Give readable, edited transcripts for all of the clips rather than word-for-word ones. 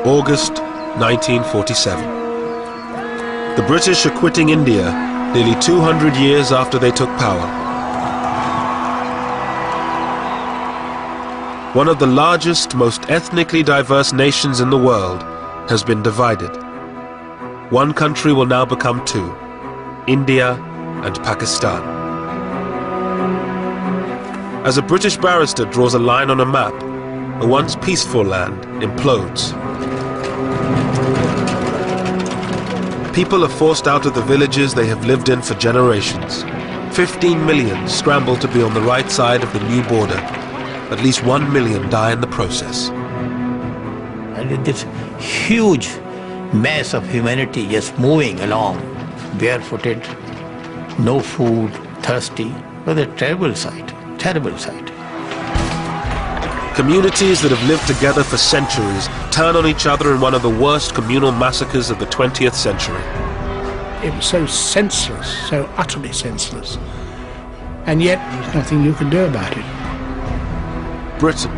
August 1947. The British are quitting India nearly 200 years after they took power. One of the largest, most ethnically diverse nations in the world has been divided. One country will now become two, India and Pakistan. As a British barrister draws a line on a map, a once peaceful land implodes. People are forced out of the villages they have lived in for generations. 15 million scramble to be on the right side of the new border. At least 1 million die in the process. And this huge mass of humanity just moving along, barefooted, no food, thirsty. It was a terrible sight, terrible sight. Communities that have lived together for centuries turn on each other in one of the worst communal massacres of the 20th century. It was so senseless, so utterly senseless. And yet, there's nothing you can do about it. Britain,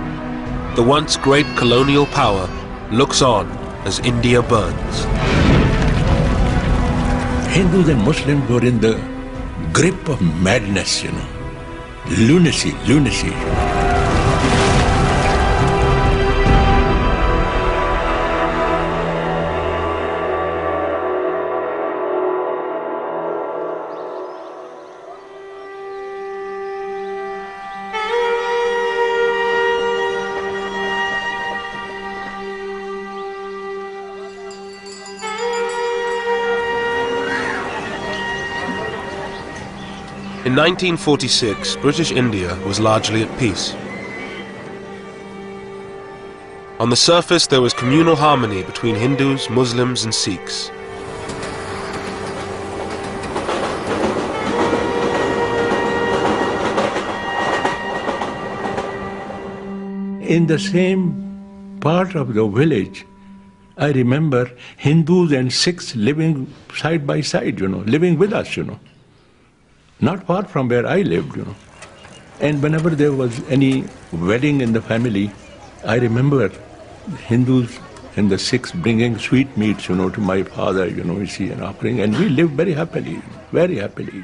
the once great colonial power, looks on as India burns. Hindus and Muslims were in the grip of madness, you know. Lunacy. In 1946, British India was largely at peace. On the surface, there was communal harmony between Hindus, Muslims, and Sikhs. In the same part of the village, I remember Hindus and Sikhs living side by side, you know, living with us, you know. Not far from where I lived, you know. And whenever there was any wedding in the family, I remember Hindus and the Sikhs bringing sweetmeats, you know, to my father, you know, you see, and offering. And we lived very happily, very happily.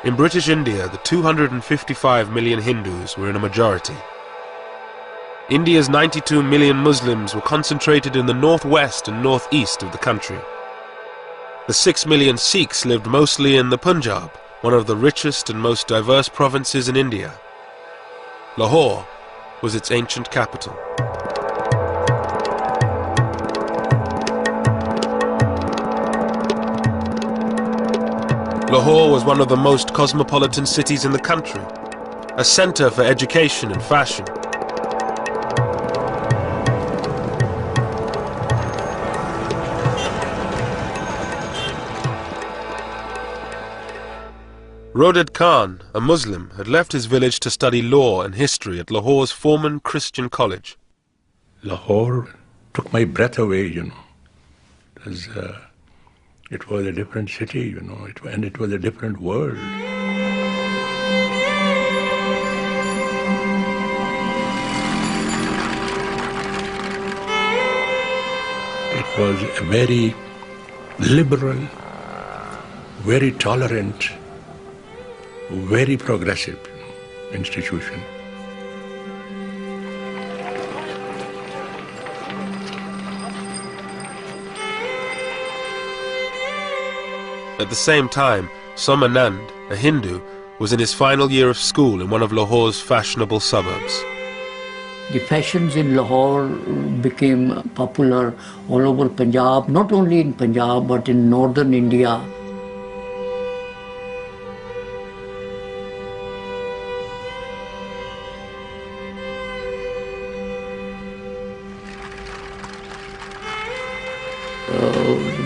In British India, the 255 million Hindus were in a majority. India's 92 million Muslims were concentrated in the northwest and northeast of the country. The 6 million Sikhs lived mostly in the Punjab, one of the richest and most diverse provinces in India. Lahore was its ancient capital. Lahore was one of the most cosmopolitan cities in the country, a center for education and fashion. Roded Khan, a Muslim, had left his village to study law and history at Lahore's Foreman Christian College. Lahore took my breath away, you know. It was a different city, you know, and it was a different world. It was a very liberal, very tolerant, very progressive institution. At the same time, Somanand, a Hindu, was in his final year of school in one of Lahore's fashionable suburbs. The fashions in Lahore became popular all over Punjab, not only in Punjab but in northern India.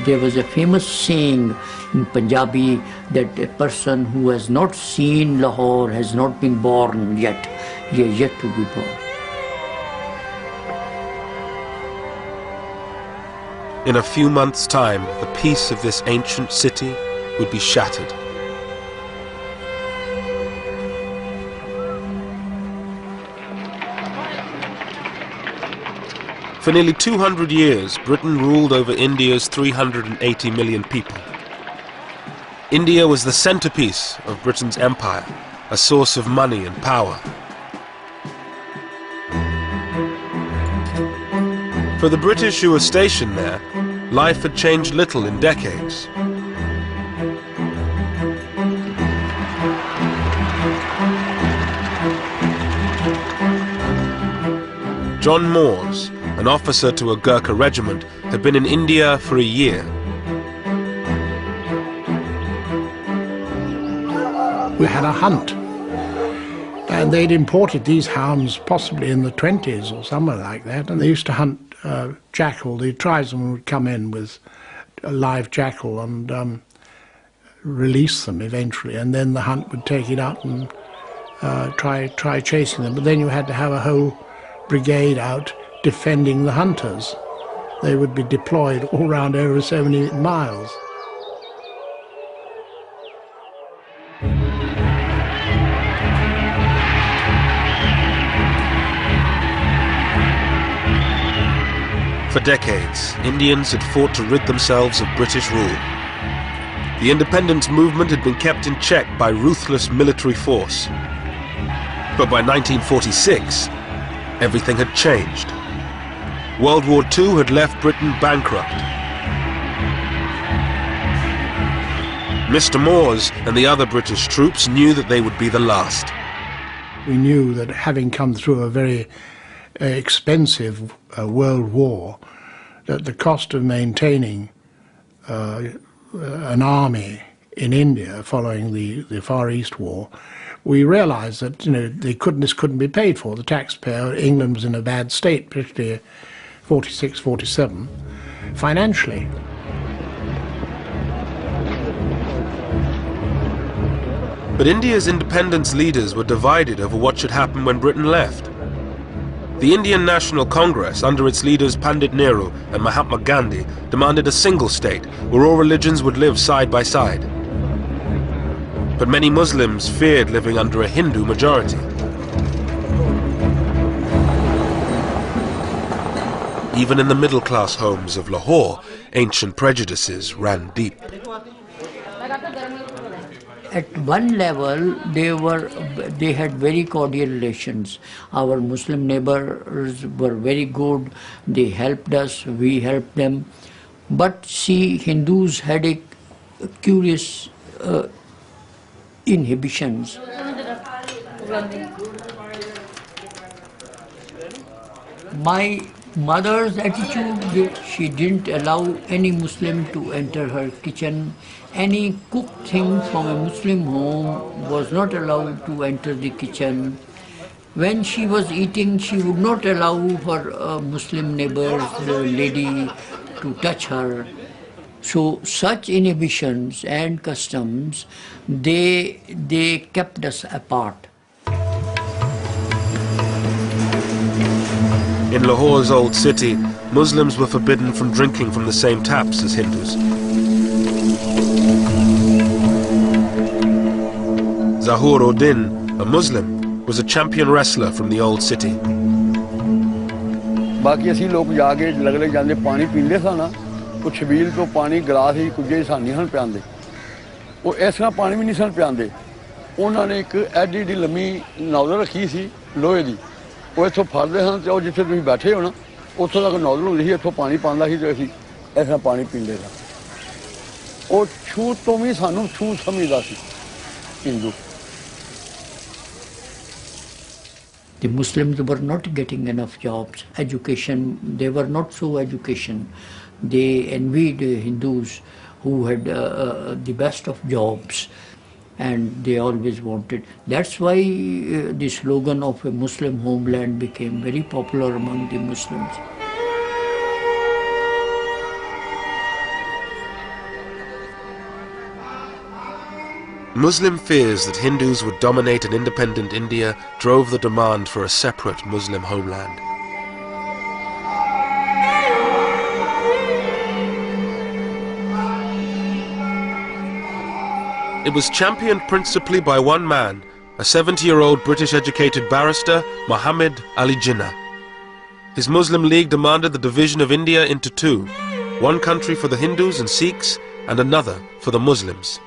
There was a famous saying in Punjabi that a person who has not seen Lahore has not been born yet. He is yet to be born. In a few months' time, the peace of this ancient city would be shattered. For nearly 200 years, Britain ruled over India's 380 million people. India was the centerpiece of Britain's empire, a source of money and power. For the British who were stationed there, life had changed little in decades. John Moores, an officer to a Gurkha regiment, had been in India for a year. We had a hunt, and they'd imported these hounds possibly in the 20s or somewhere like that, and they used to hunt jackal. The tribesmen would come in with a live jackal and release them eventually, and then the hunt would take it out and try chasing them. But then you had to have a whole brigade out defending the hunters. They would be deployed all around over so many miles. For decades, Indians had fought to rid themselves of British rule. The independence movement had been kept in check by ruthless military force. But by 1946, everything had changed. World War II had left Britain bankrupt. Mr. Moores and the other British troops knew that they would be the last. We knew that having come through a very expensive world war, that the cost of maintaining an army in India following the Far East War, we realized that this couldn't be paid for. The taxpayer, England was in a bad state, particularly 46, 47, financially. But India's independence leaders were divided over what should happen when Britain left. The Indian National Congress, under its leaders Pandit Nehru and Mahatma Gandhi, demanded a single state where all religions would live side by side. But many Muslims feared living under a Hindu majority. Even in the middle-class homes of Lahore, ancient prejudices ran deep. At one level, they had very cordial relations. Our Muslim neighbors were very good. They helped us, we helped them. But see, Hindus had a curious inhibitions. My mother's attitude, she didn't allow any Muslim to enter her kitchen. Any cooked thing from a Muslim home was not allowed to enter the kitchen. When she was eating, she would not allow her Muslim neighbors, the lady, to touch her. So such inhibitions and customs, they kept us apart. In Lahore's old city, Muslims were forbidden from drinking from the same taps as Hindus. Zahur Uddin, a Muslim, was a champion wrestler from the old city. बाकी असी लोग जाके लगले जांदे पानी पींदे सा ना वो छबील तो पानी गिलास ही कुछ सानी हन पियांदे वो इस तरह पानी भी नहीं सन पियांदे उन्होंने एक एडी एडी लम्मी नौजल रखी सी लोहे दी वो इत्थों फड़दे सन ते जिथे तुसीं बैठे हो ना उत्थों तक नौजल हुंदी सी इत्थों पानी पांदा सी ते असीं इस तरह पानी पींदे सा वो छूत तो भी सानूं छूत समझदा सी Hindu. The Muslims were not getting enough jobs, education, they were not so educated. They envied Hindus who had the best of jobs, and they always wanted. That's why the slogan of a Muslim homeland became very popular among the Muslims. Muslim fears that Hindus would dominate an independent India drove the demand for a separate Muslim homeland. It was championed principally by one man, a 70-year-old British-educated barrister, Muhammad Ali Jinnah. His Muslim League demanded the division of India into two, one country for the Hindus and Sikhs and another for the Muslims.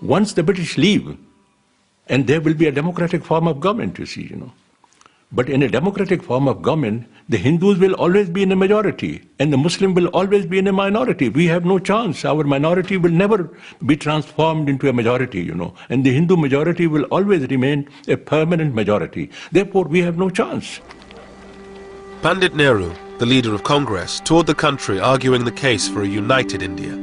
Once the British leave, and there will be a democratic form of government, you see, But in a democratic form of government, the Hindus will always be in a majority, and the Muslim will always be in a minority. We have no chance. Our minority will never be transformed into a majority, and the Hindu majority will always remain a permanent majority. Therefore, we have no chance. Pandit Nehru, the leader of Congress, toured the country arguing the case for a united India.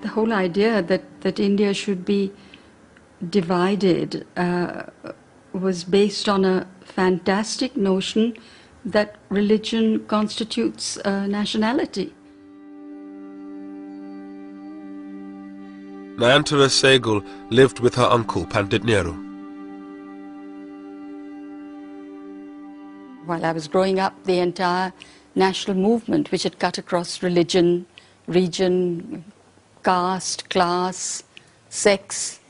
The whole idea that India should be divided was based on a fantastic notion that religion constitutes nationality. Nayantara Sehgal lived with her uncle, Pandit Nehru. While I was growing up, the entire national movement, which had cut across religion, region, caste, class, sex,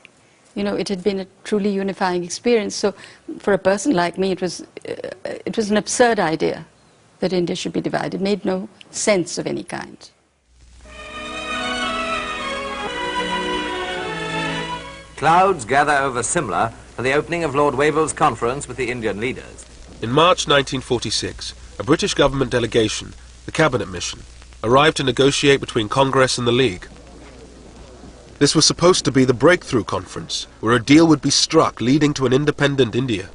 it had been a truly unifying experience. So for a person like me, it was an absurd idea that India should be divided. It made no sense of any kind. Clouds gather over Simla for the opening of Lord Wavell's conference with the Indian leaders. In March 1946, a British government delegation, the Cabinet Mission, arrived to negotiate between Congress and the League. This was supposed to be the breakthrough conference, where a deal would be struck leading to an independent India.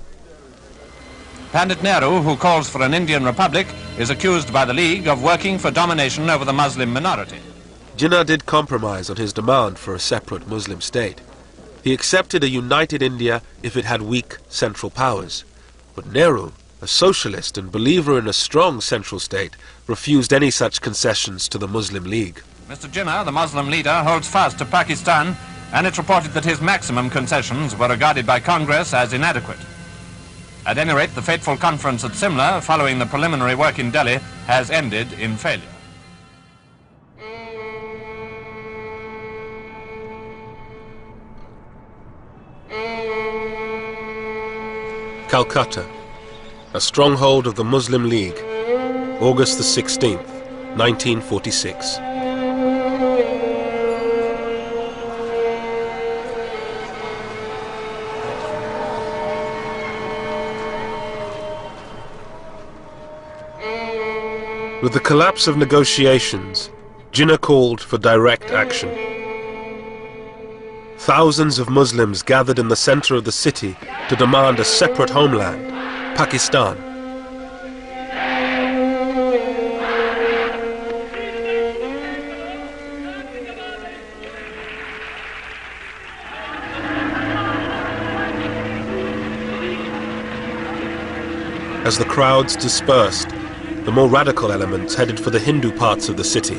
Pandit Nehru, who calls for an Indian republic, is accused by the League of working for domination over the Muslim minority. Jinnah did compromise on his demand for a separate Muslim state. He accepted a united India if it had weak central powers. But Nehru, a socialist and believer in a strong central state, refused any such concessions to the Muslim League. Mr. Jinnah, the Muslim leader, holds fast to Pakistan, and it's reported that his maximum concessions were regarded by Congress as inadequate. At any rate, the fateful conference at Simla, following the preliminary work in Delhi, has ended in failure. Calcutta, a stronghold of the Muslim League, August the 16th, 1946. With the collapse of negotiations, Jinnah called for direct action. Thousands of Muslims gathered in the center of the city to demand a separate homeland, Pakistan. As the crowds dispersed, the more radical elements headed for the Hindu parts of the city.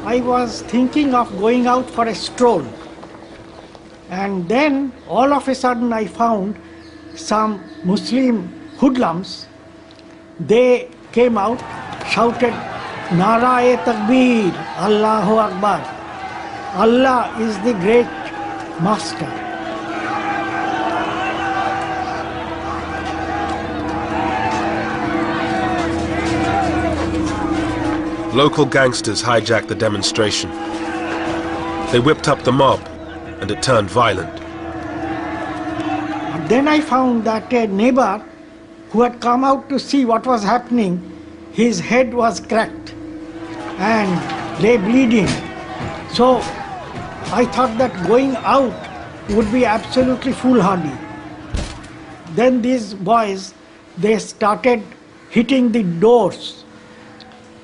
I was thinking of going out for a stroll, and then all of a sudden I found some Muslim hoodlums. They came out, shouted, Nara-e-Takbir, Allahu Akbar. Allah is the great master. Local gangsters hijacked the demonstration. They whipped up the mob, and it turned violent. Then I found that a neighbor who had come out to see what was happening, his head was cracked and lay bleeding. So I thought that going out would be absolutely foolhardy. Then these boys, they started hitting the doors,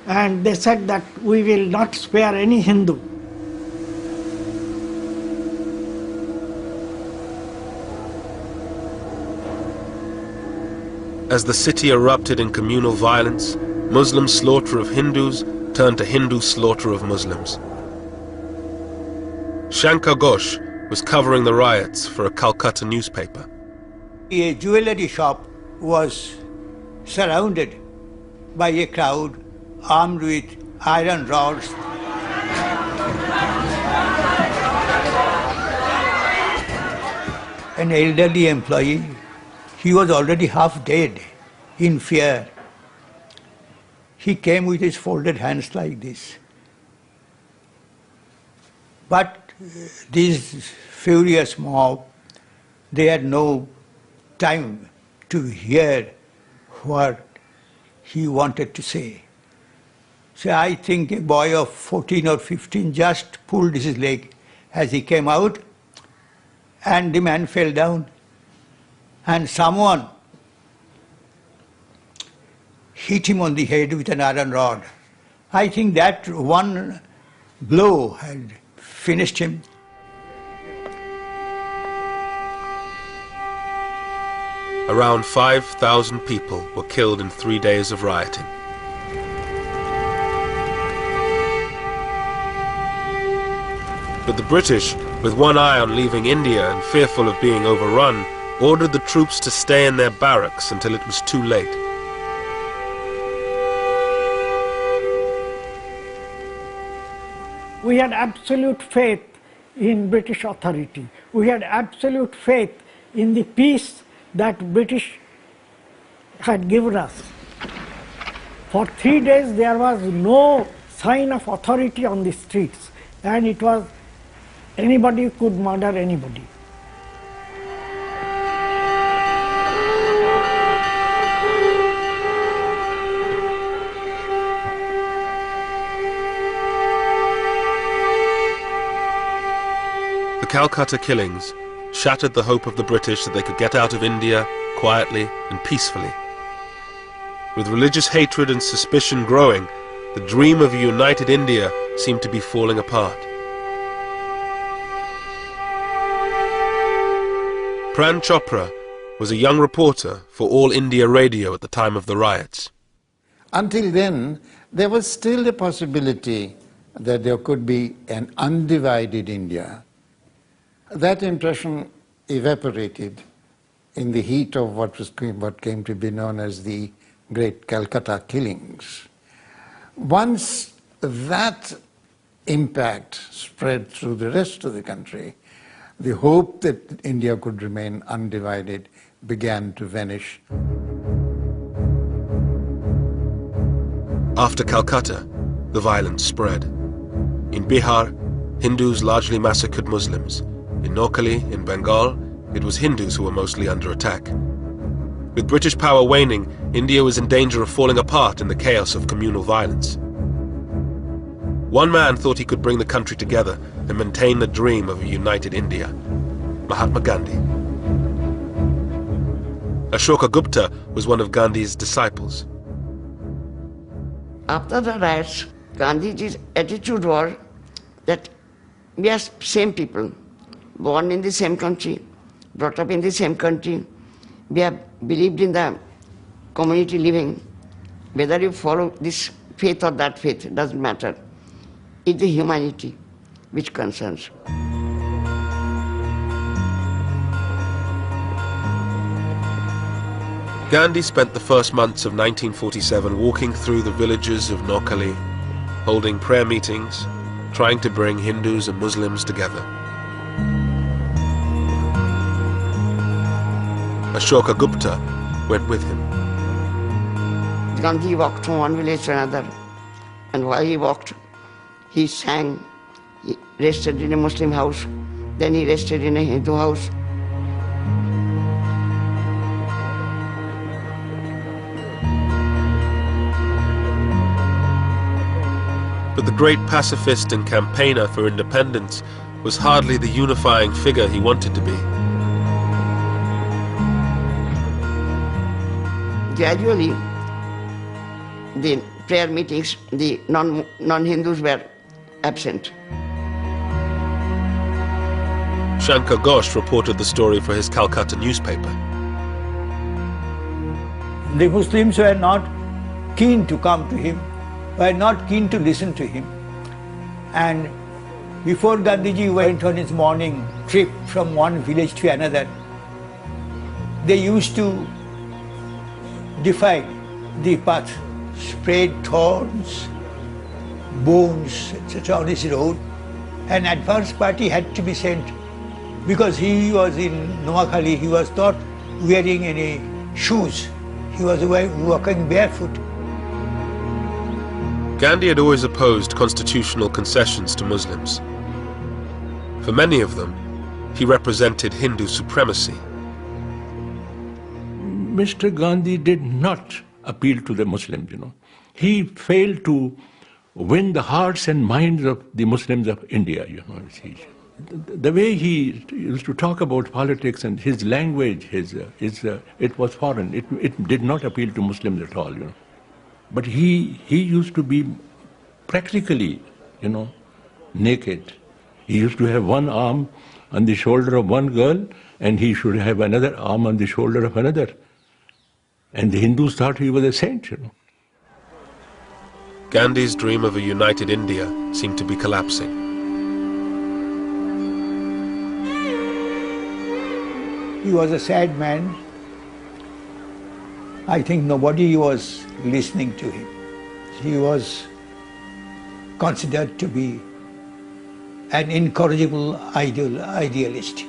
and they said that we will not spare any Hindu. As the city erupted in communal violence, Muslim slaughter of Hindus turned to Hindu slaughter of Muslims. Shankar Ghosh, was covering the riots for a Calcutta newspaper. A jewellery shop was surrounded by a crowd armed with iron rods. An elderly employee, he was already half dead in fear. He came with his folded hands like this. But this furious mob, they had no time to hear what he wanted to say. So I think a boy of 14 or 15 just pulled his leg as he came out, and the man fell down. And someone hit him on the head with an iron rod. I think that one blow had finished him. Around 5,000 people were killed in 3 days of rioting. But the British, with one eye on leaving India and fearful of being overrun, ordered the troops to stay in their barracks until it was too late. We had absolute faith in British authority. We had absolute faith in the peace that British had given us. For 3 days there was no sign of authority on the streets, and it was anybody could murder anybody. The Calcutta killings shattered the hope of the British that they could get out of India quietly and peacefully. With religious hatred and suspicion growing, the dream of a united India seemed to be falling apart. Pran Chopra was a young reporter for All India Radio at the time of the riots. Until then, there was still a possibility that there could be an undivided India. That impression evaporated in the heat of what came to be known as the Great Calcutta Killings. Once that impact spread through the rest of the country, the hope that India could remain undivided began to vanish. After Calcutta, the violence spread. In Bihar, Hindus largely massacred Muslims. In Noakhali, in Bengal, it was Hindus who were mostly under attack. With British power waning, India was in danger of falling apart in the chaos of communal violence. One man thought he could bring the country together and maintain the dream of a united India: Mahatma Gandhi. Ashoka Gupta was one of Gandhi's disciples. After the riots, Gandhiji's attitude was that we are same people, born in the same country, brought up in the same country. We have believed in the community living. Whether you follow this faith or that faith, it doesn't matter. It's the humanity which concerns. Gandhi spent the first months of 1947 walking through the villages of Noakhali, holding prayer meetings, trying to bring Hindus and Muslims together. Ashoka Gupta went with him. Gandhi walked from one village to another, and while he walked, he sang. He rested in a Muslim house, then he rested in a Hindu house. But the great pacifist and campaigner for independence was hardly the unifying figure he wanted to be. Gradually, the prayer meetings, the non-Hindus were absent. Shankar Ghosh reported the story for his Calcutta newspaper. The Muslims were not keen to come to him, were not keen to listen to him. And Before Gandhiji went on his morning trip from one village to another, they used to defy the path, spread thorns, bones, etc. on his road. An advance party had to be sent because he was in Noakhali, he was not wearing any shoes. He was walking barefoot. Gandhi had always opposed constitutional concessions to Muslims. For many of them, he represented Hindu supremacy. Mr. Gandhi did not appeal to the Muslims, He failed to win the hearts and minds of the Muslims of India, The way he used to talk about politics and his language, it was foreign. It did not appeal to Muslims at all, But he used to be practically, naked. He used to have one arm on the shoulder of one girl, and he should have another arm on the shoulder of another. And the Hindus thought he was a saint, Gandhi's dream of a united India seemed to be collapsing. He was a sad man. I think nobody was listening to him. He was considered to be an incorrigible idealist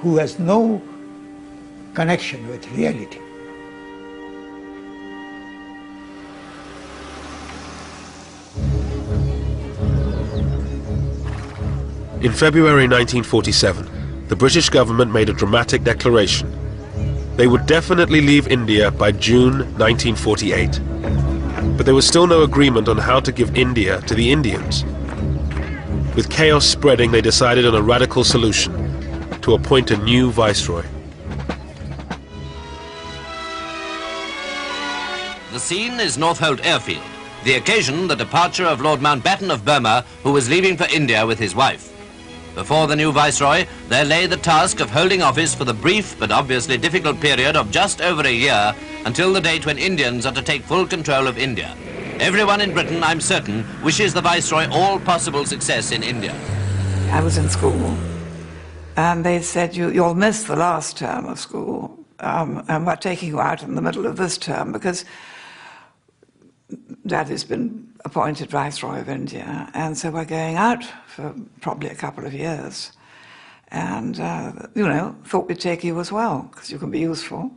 who has no connection with reality. In February 1947, the British government made a dramatic declaration. They would definitely leave India by June 1948. But there was still no agreement on how to give India to the Indians. With chaos spreading, they decided on a radical solution: to appoint a new viceroy. The scene is Northolt Airfield. The occasion, the departure of Lord Mountbatten of Burma, who was leaving for India with his wife. Before the new viceroy, there lay the task of holding office for the brief but obviously difficult period of just over a year until the date when Indians are to take full control of India. Everyone in Britain, I'm certain, wishes the viceroy all possible success in India. I was in school, and they said, you'll miss the last term of school, and we're taking you out in the middle of this term because Daddy's been appointed Viceroy of India, and so we're going out for probably a couple of years. And, thought we'd take you as well, because you can be useful.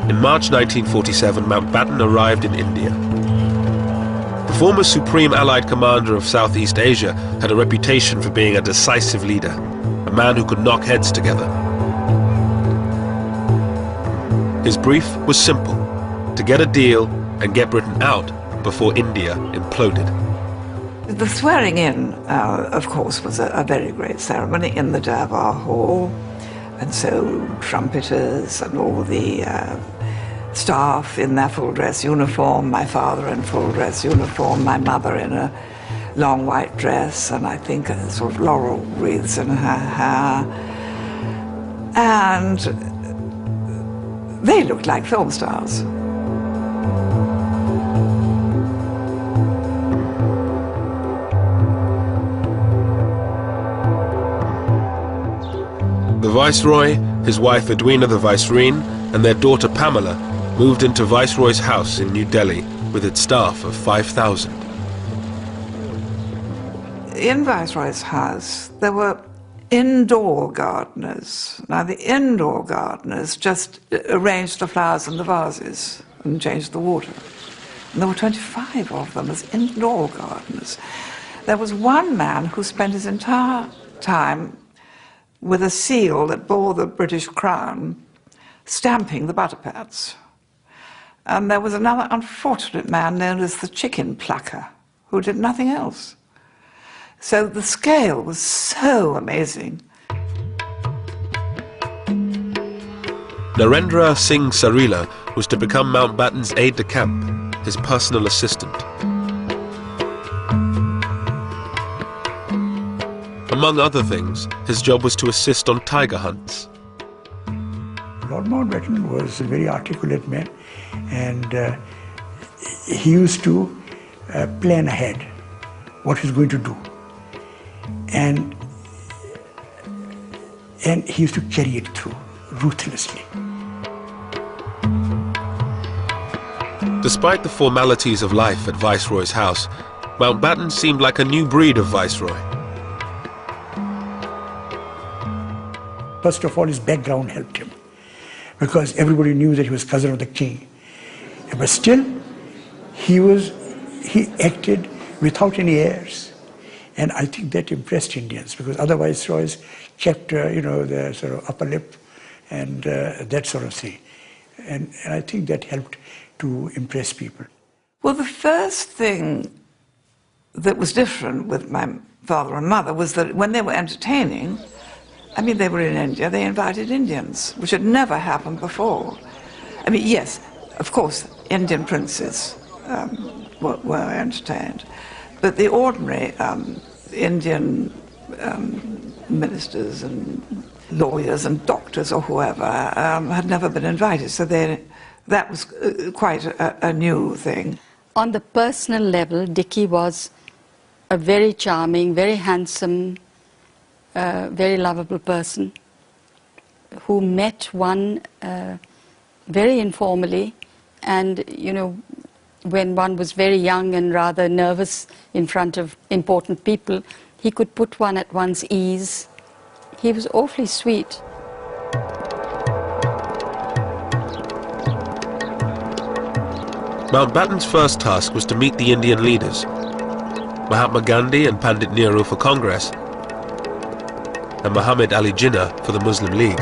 In March 1947, Mountbatten arrived in India. The former Supreme Allied Commander of Southeast Asia had a reputation for being a decisive leader, a man who could knock heads together. His brief was simple: to get a deal and get Britain out before India imploded. The swearing in, of course, was a very great ceremony in the Durbar Hall, and so trumpeters and all the staff in their full dress uniform, my father in full dress uniform, my mother in a long white dress, and I think a sort of laurel wreaths in her hair. And they looked like film stars. The Viceroy, his wife Edwina the Vicereine, and their daughter Pamela moved into Viceroy's house in New Delhi with its staff of 5,000. In Viceroy's house, there were indoor gardeners. Now, the indoor gardeners just arranged the flowers in the vases and changed the water. And there were 25 of them as indoor gardeners. There was one man who spent his entire time with a seal that bore the British crown, stamping the butter pads. And there was another unfortunate man known as the chicken plucker, who did nothing else. So the scale was so amazing. Narendra Singh Sarila was to become Mountbatten's aide-de-camp, his personal assistant. Among other things, his job was to assist on tiger hunts. Lord Mountbatten was a very articulate man, and he used to plan ahead what he's going to do. And he used to carry it through ruthlessly. Despite the formalities of life at Viceroy's house, Mountbatten seemed like a new breed of Viceroy. First of all, his background helped him, because everybody knew that he was cousin of the king. But still, he acted without any airs. And I think that impressed Indians, because other Viceroys kept, the sort of upper lip and that sort of thing. And I think that helped to impress people. Well, the first thing that was different with my father and mother was that when they were entertaining, I mean, they were in India, they invited Indians, which had never happened before. I mean, yes, of course, Indian princes were entertained, but the ordinary Indian ministers and lawyers and doctors or whoever had never been invited, so that was quite a new thing. On the personal level, Dickie was a very charming, very handsome, very lovable person who met one very informally, and when one was very young and rather nervous in front of important people, he could put one at one's ease. He was awfully sweet. Mountbatten's first task was to meet the Indian leaders, Mahatma Gandhi and Pandit Nehru for Congress, and Muhammad Ali Jinnah for the Muslim League.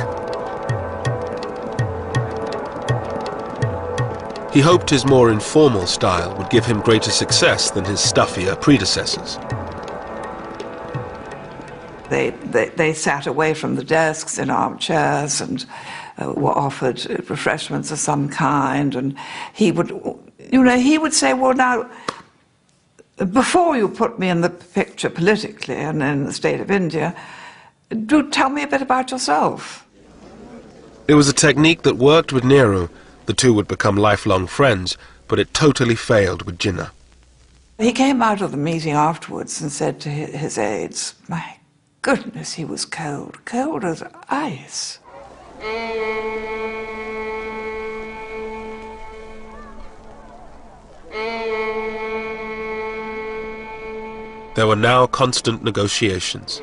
He hoped his more informal style would give him greater success than his stuffier predecessors. They sat away from the desks in armchairs and were offered refreshments of some kind, and he would say, well, now, before you put me in the picture politically and in the state of India, do tell me a bit about yourself. It was a technique that worked with Nehru. The two would become lifelong friends, but it totally failed with Jinnah. He came out of the meeting afterwards and said to his aides, my goodness, he was cold, cold as ice. There were now constant negotiations.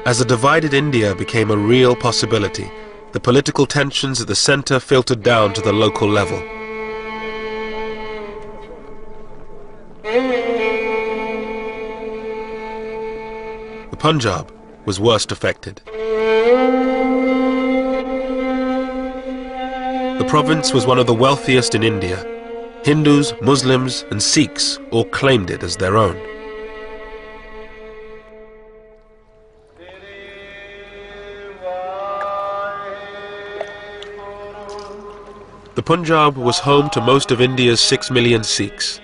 As a divided India became a real possibility, the political tensions at the centre filtered down to the local level. The Punjab was worst affected. The province was one of the wealthiest in India. Hindus, Muslims and Sikhs all claimed it as their own. The Punjab was home to most of India's 6 million Sikhs,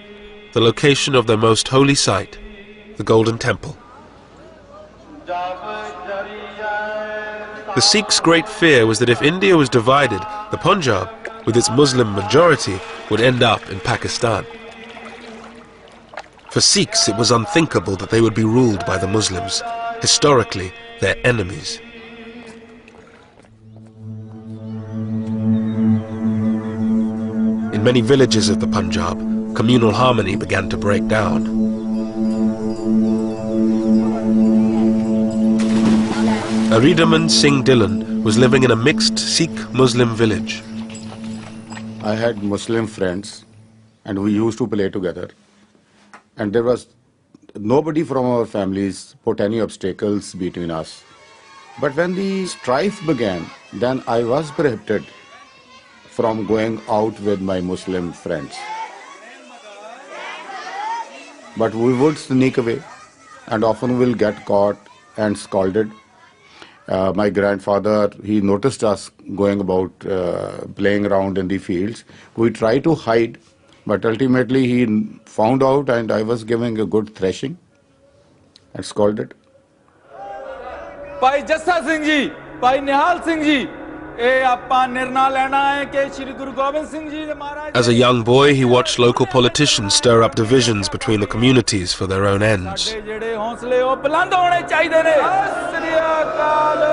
the location of their most holy site, the Golden Temple. The Sikhs' great fear was that if India was divided, the Punjab, with its Muslim majority, would end up in Pakistan. For Sikhs, it was unthinkable that they would be ruled by the Muslims, historically their enemies. In many villages of the Punjab, communal harmony began to break down. Aridaman Singh Dillon was living in a mixed Sikh-Muslim village. I had Muslim friends and we used to play together. And there was nobody from our families put any obstacles between us. But when the strife began, then I was prohibited from going out with my Muslim friends. But we would sneak away and often will get caught and scolded. My grandfather, he noticed us going about playing around in the fields. We tried to hide, But ultimately he found out and I was giving a good thrashing and scolded. ਭਾਈ ਜੱਸਾ ਸਿੰਘ ਜੀ ਭਾਈ ਨਿਹਾਲ ਸਿੰਘ ਜੀ ਇਹ ਆਪਾਂ ਨਿਰਣਾ ਲੈਣਾ ਹੈ ਕਿ ਸ੍ਰੀ ਗੁਰੂ ਗੋਬਿੰਦ ਸਿੰਘ ਜੀ ਦੇ ਮਹਾਰਾਜ As a young boy, he watched local politicians stir up divisions between the communities for their own ends. ਜਿਹੜੇ ਹੌਸਲੇ ਉਹ ਬੁਲੰਦ ਹੋਣੇ ਚਾਹੀਦੇ ਨੇ ਸ੍ਰੀ ਅਕਾਲ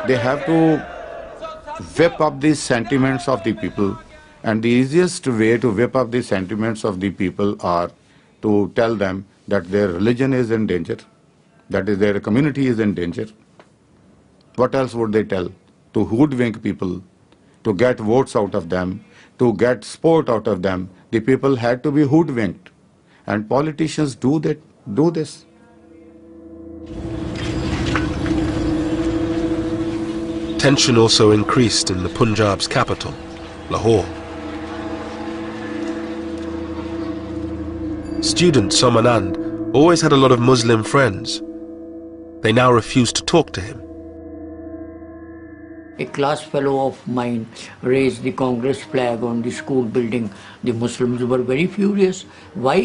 They have to whip up the sentiments of the people, and the easiest way to whip up the sentiments of the people are to tell them that their religion is in danger, that is their community is in danger. What else would they tell? To hoodwink people, to get votes out of them, to get support out of them. The people had to be hoodwinked, and politicians do this. Tension also increased in the Punjab's capital, Lahore. Student Somanand always had a lot of Muslim friends. They now refused to talk to him. A class fellow of mine raised the Congress flag on the school building. The Muslims were very furious. Why?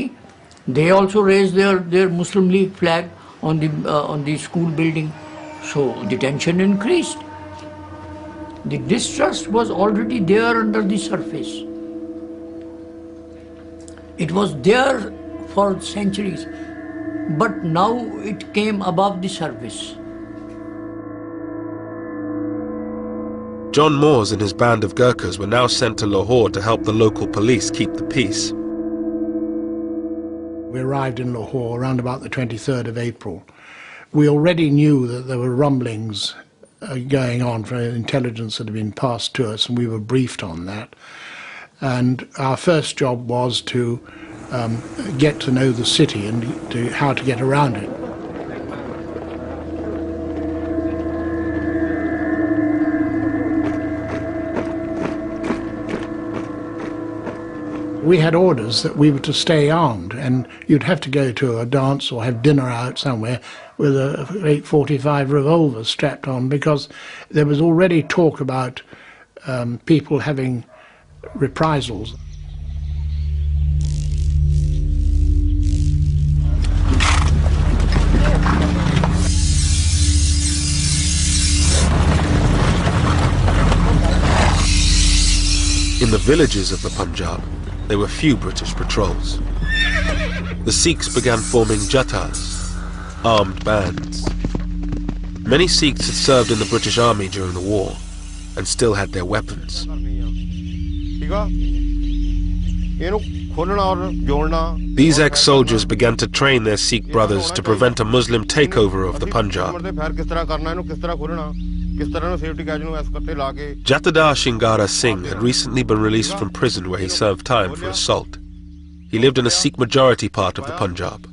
They also raised their Muslim League flag on the school building. So the tension increased. The distrust was already there under the surface. It was there for centuries, but now it came above the surface. John Moores and his band of Gurkhas were now sent to Lahore to help the local police keep the peace. We arrived in Lahore around about the 23rd of April. We already knew that there were rumblings going on for intelligence that had been passed to us, and we were briefed on that. And our first job was to get to know the city and how to get around it. We had orders that we were to stay armed, and you'd have to go to a dance or have dinner out somewhere with a 845 revolver strapped on, because there was already talk about people having reprisals. In the villages of the Punjab, there were few British patrols. The Sikhs began forming jathas, armed bands. Many Sikhs had served in the British Army during the war and still had their weapons. These ex-soldiers began to train their Sikh brothers to prevent a Muslim takeover of the Punjab. Jatadar Shingara Singh had recently been released from prison where he served time for assault. He lived in a Sikh majority part of the Punjab.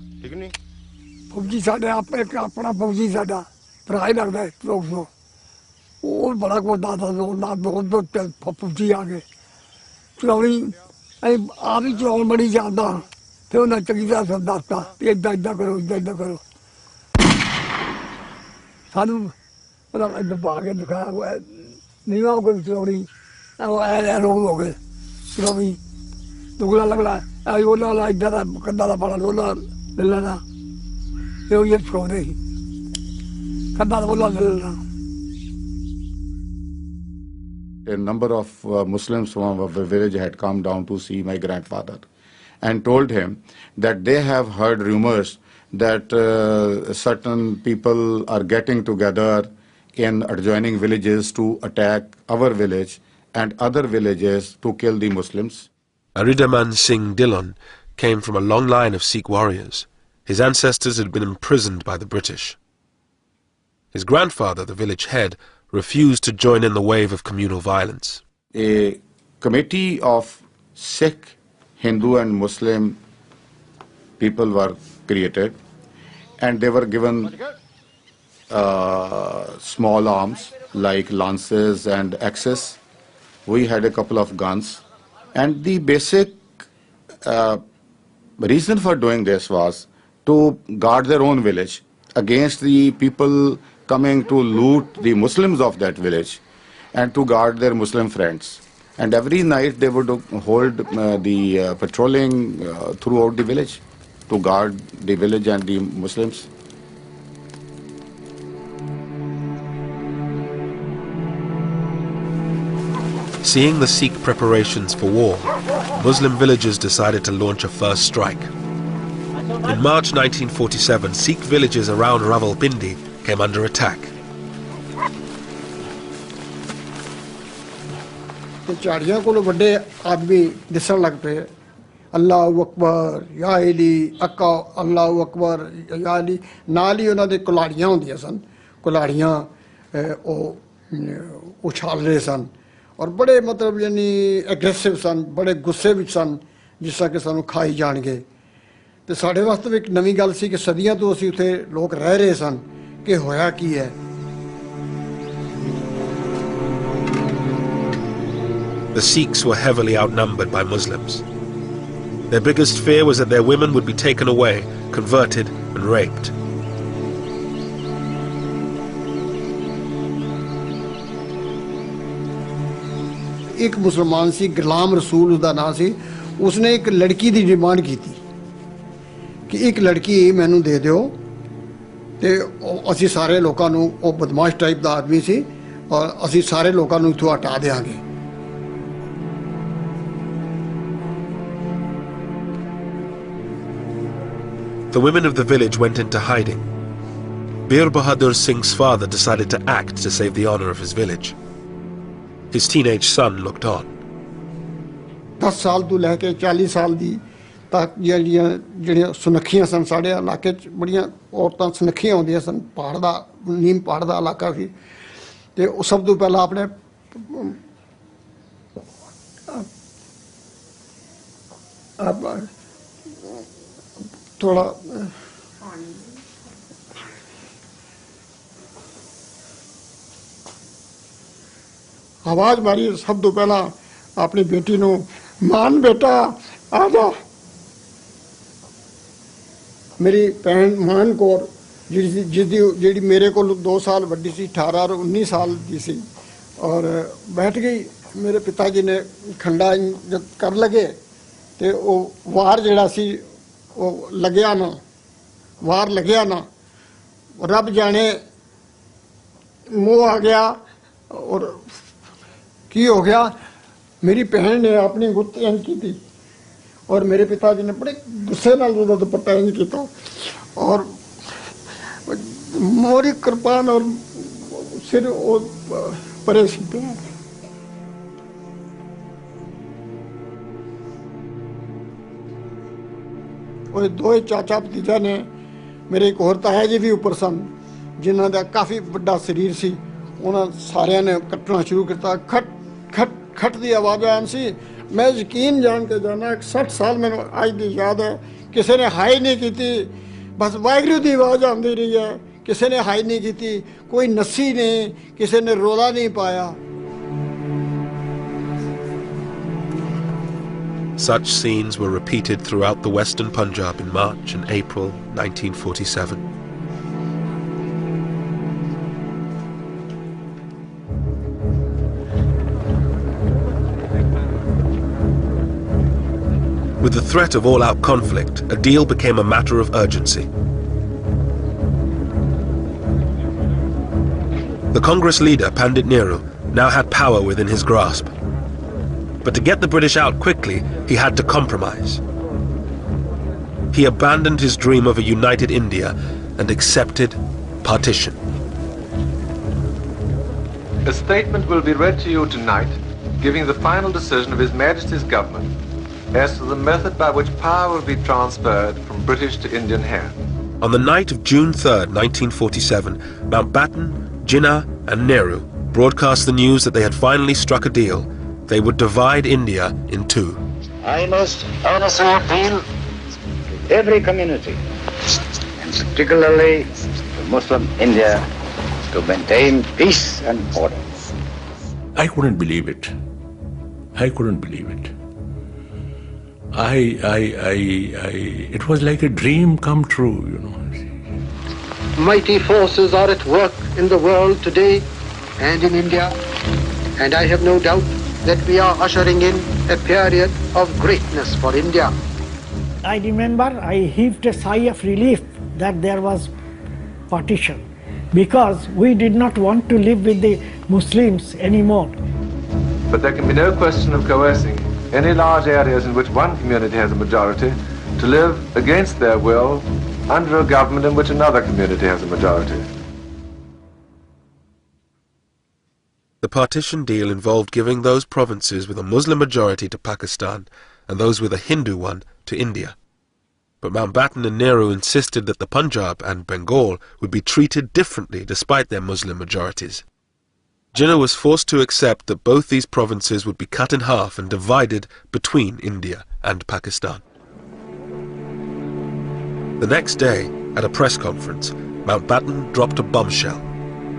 A number of Muslims from our village had come down to see my grandfather and told him that they have heard rumors that certain people are getting together in adjoining villages to attack our village and other villages to kill the Muslims. Aridaman Singh Dillon came from a long line of Sikh warriors. His ancestors had been imprisoned by the British. His grandfather, the village head, refused to join in the wave of communal violence. A committee of Sikh, Hindu and Muslim people were created, and they were given small arms like lances and axes. We had a couple of guns, and the basic reason for doing this was to guard their own village against the people coming to loot the Muslims of that village and to guard their Muslim friends. And every night they would hold the patrolling throughout the village to guard the village and the Muslims. Seeing the Sikh preparations for war, Muslim villagers decided to launch a first strike. In March 1947, Sikh villages around Rawalpindi came under attack. ਝਾੜੀਆਂ ਕੋਲ ਵੱਡੇ ਆਦਮੀ ਦਿਸਣ ਲੱਗ ਪਏ ਅੱਲਾਹੁ ਅਕਬਰ ਯਾ ਅਲੀ ਅੱਕਾ ਅੱਲਾਹੁ ਅਕਬਰ ਯਾ ਅਲੀ ਨਾਲ ਹੀ ਉਹਨਾਂ ਦੇ ਕੁਲਾੜੀਆਂ ਹੁੰਦੀਆਂ ਸਨ ਕੁਲਾੜੀਆਂ ਉਹ ਉਛਾਲ ਰਹੇ ਸਨ ਔਰ ਬੜੇ ਮਤਲਬ ਯਾਨੀ ਐਗਰੈਸਿਵ ਸਨ ਬੜੇ ਗੁੱਸੇ ਵਿੱਚ ਸਨ ਜਿਸ ਤਰ੍ਹਾਂ ਕਿ ਸਾਨੂੰ ਖਾਈ ਜਾਣਗੇ ਤੇ ਸਾਡੇ ਵਾਸਤੇ ਵੀ ਇੱਕ ਨਵੀਂ ਗੱਲ ਸੀ ਕਿ ਸਦੀਆਂ ਤੋਂ ਅਸੀਂ ਉੱਥੇ ਲੋਕ ਰਹਿ ਰਹੇ ਸਨ ਕਿ ਹੋਇਆ ਕੀ ਹੈ The Sikhs were heavily outnumbered by Muslims. Their biggest fear was that their women would be taken away, converted and raped. एक मुसलमान सी गुलाम रसूल उसदा नाम सी उसने एक लड़की की डिमांड की थी कि एक लड़की मैनू दे दिओ ते असी सारे लोगों नू वो बदमाश टाइप का आदमी सी और असी सारे लोगों नू इत्थों हटा देंगे The women of the village went into hiding. Bir Bahadur Singh's father decided to act to save the honor of his village. His teenage son looked on. 10 ਸਾਲ ਤੋਂ ਲੈ ਕੇ 40 ਸਾਲ ਦੀ ਤੱਕ ਜਿਹੜੀਆਂ ਸੁਨੱਖੀਆਂ ਸਨ ਸਾਡੇ ਇਲਾਕੇ 'ਚ ਬੜੀਆਂ ਔਰਤਾਂ ਸੁਨੱਖੀਆਂ ਹੁੰਦੀਆਂ ਸਨ ਪਹਾੜ ਦਾ ਨੀਮ ਪਹਾੜ ਦਾ ਇਲਾਕਾ ਸੀ ਤੇ ਉਹ ਸਭ ਤੋਂ ਪਹਿਲਾਂ ਆਪਣੇ थोड़ा आवाज मारी सब तो पहला अपनी बेटी नू मान बेटा आ जा मेरी भैन मान कौर जी मेरे को 2 साल वड्डी सी 18 और 19 साल की सी और बैठ गई मेरे पिताजी ने खंडा जब कर लगे तो वो वार जड़ा सी वो लग्या ना वार लग्या ना रब जाने मुँह आ गया और की हो गया मेरी भैन ने अपनी गुत्त इंज की थी और मेरे पिताजी ने बड़े गुस्से नाल उसदा दुपट्टा इंज किया और मोरी कृपान और सिर वो परे सी पे और दो चाचा भतीजा ने मेरे एक होर ताया जी भी उपर सन जिन्हों का काफ़ी बड़ा शरीर सी उन्होंने सारिया ने कट्टना शुरू किया खट खट खट की आवाज़ आन सी मैं यकीन जान के जाना 60 साल मैंने अज की याद है किसी ने हाई नहीं की बस वाहगुरू की आवाज़ आती रही है किसी ने हाई नहीं की कोई नस्सी नहीं किसी ने रोला नहीं पाया Such scenes were repeated throughout the western Punjab in March and April 1947. With the threat of all-out conflict, a deal became a matter of urgency. The Congress leader, Pandit Nehru, now had power within his grasp. But to get the British out quickly, he had to compromise. He abandoned his dream of a united India and accepted partition. A statement will be read to you tonight, giving the final decision of His Majesty's government as to the method by which power will be transferred from British to Indian hands. On the night of June 3rd, 1947, Mountbatten, Jinnah and Nehru broadcast the news that they had finally struck a deal. They would divide India in two. I must honestly appeal to every community, and particularly to Muslim India, to maintain peace and order. I couldn't believe it. I couldn't believe it. It was like a dream come true, you know. mighty forces are at work in the world today and in India, and I have no doubt that we are ushering in a period of greatness for India. I remember I heaved a sigh of relief that there was partition, because we did not want to live with the Muslims anymore. But there can be no question of coercing any large areas in which one community has a majority to live against their will under a government in which another community has a majority. The partition deal involved giving those provinces with a Muslim majority to Pakistan and those with a Hindu one to India. But Mountbatten and Nehru insisted that the Punjab and Bengal would be treated differently despite their Muslim majorities. Jinnah was forced to accept that both these provinces would be cut in half and divided between India and Pakistan. The next day, at a press conference, Mountbatten dropped a bombshell.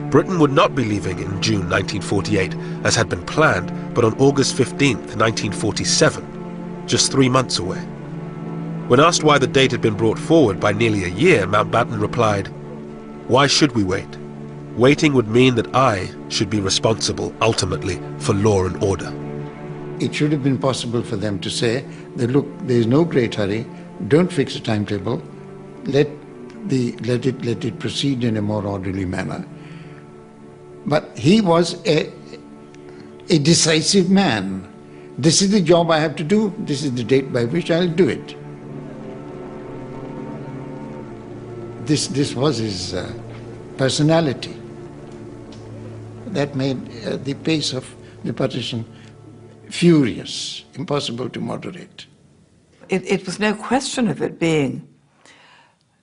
Britain would not be leaving in June 1948, as had been planned, but on August 15, 1947, just 3 months away. When asked why the date had been brought forward by nearly a year, Mountbatten replied, "Why should we wait? Waiting would mean that I should be responsible, ultimately, for law and order." It should have been possible for them to say that, look, there is no great hurry, don't fix a timetable, let it proceed in a more orderly manner. But he was a decisive man. This is the job I have to do, this is the date by which I'll do it. This was his personality. That made the pace of the partition furious, impossible to moderate. It was no question of it being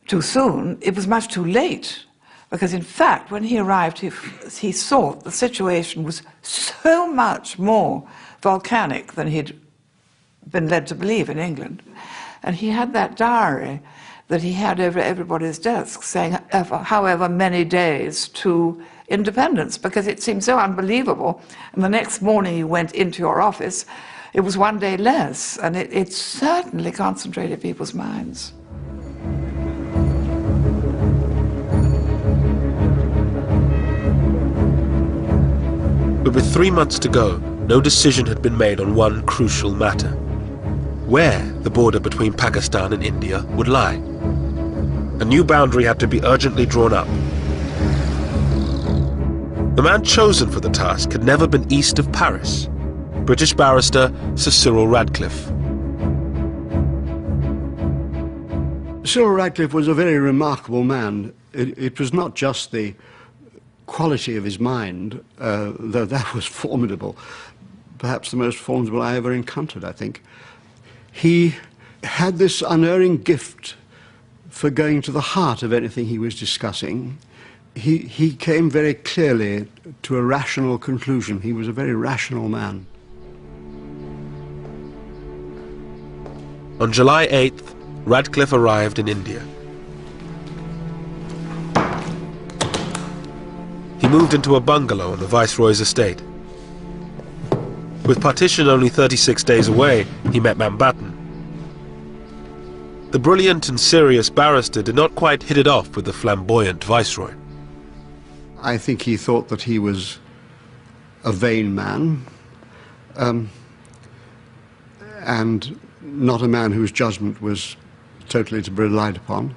too soon, it was much too late. Because in fact, when he arrived, he saw the situation was so much more volcanic than he'd been led to believe in England. And he had that diary that he had over everybody's desk saying however many days to independence, because it seemed so unbelievable. And the next morning you went into your office, it was 1 day less, and it certainly concentrated people's minds. But with 3 months to go, no decision had been made on one crucial matter: where the border between Pakistan and India would lie. A new boundary had to be urgently drawn up. The man chosen for the task had never been east of Paris: British barrister Sir Cyril Radcliffe. Cyril Radcliffe was a very remarkable man. It was not just the quality of his mind, though that was formidable, perhaps the most formidable I ever encountered, I think. He had this unerring gift for going to the heart of anything he was discussing. He came very clearly to a rational conclusion. He was a very rational man. On July 8th, Radcliffe arrived in India. He moved into a bungalow on the Viceroy's estate. With partition only 36 days away, he met Mountbatten. The brilliant and serious barrister did not quite hit it off with the flamboyant Viceroy. I think he thought that he was a vain man, and not a man whose judgment was totally to be relied upon.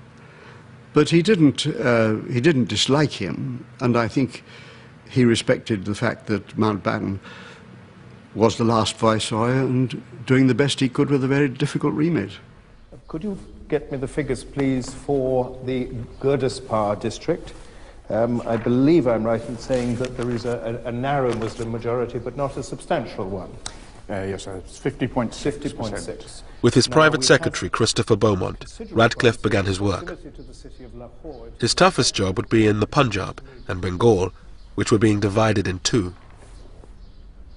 But he didn't dislike him, and I think he respected the fact that Mountbatten was the last Viceroy and doing the best he could with a very difficult remit. Could you get me the figures, please, for the Gurdaspur district? I believe I'm right in saying that there is a narrow Muslim majority, but not a substantial one. Yes, sir. It's 50.6%. 50.6. With his private secretary, Christopher Beaumont, Radcliffe began his work. His toughest job would be in the Punjab and Bengal, which were being divided in two.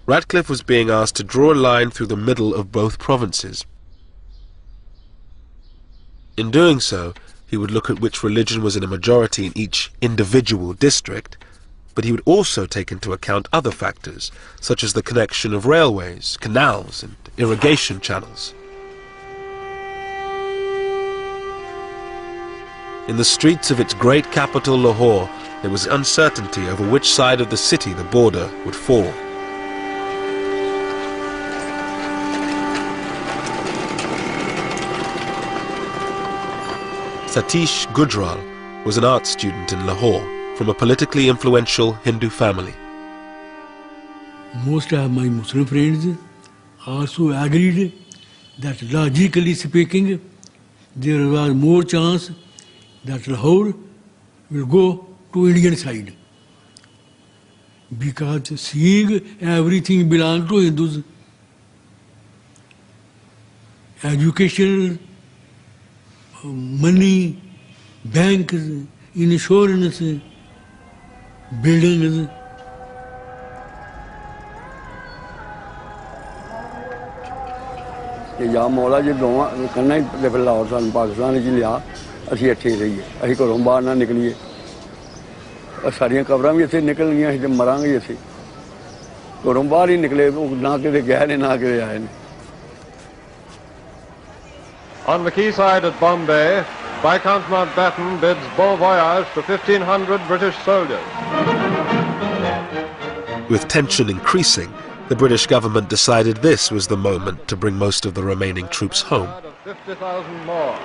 Radcliffe was being asked to draw a line through the middle of both provinces. In doing so, he would look at which religion was in a majority in each individual district, but he would also take into account other factors, such as the connection of railways, canals, and irrigation channels. In the streets of its great capital, Lahore, there was uncertainty over which side of the city the border would fall. Satish Gujral was an art student in Lahore from a politically influential Hindu family. Most of my Muslim friends also agreed that logically speaking, there was more chance that Lahore will go to Indian side. Because seeing everything belongs to Hindus, education, money, banks, insurance, buildings. या मौला जी दोवां कन्ना ही लाहौर सन पाकिस्तान च लिया असीं इत्थे रहिए असीं घरों बाहर ना निकलीए सारियां कबरां भी इत्थे निकल गईयां असीं ते मरांगे इत्थे घरों बाहर ही निकले ना किते गए ने ना किते आए ने. On the quayside at Bombay, Viscount Mountbatten bids bon voyage to 1,500 British soldiers. With tension increasing, the British government decided this was the moment to bring most of the remaining troops home. 50,000 more.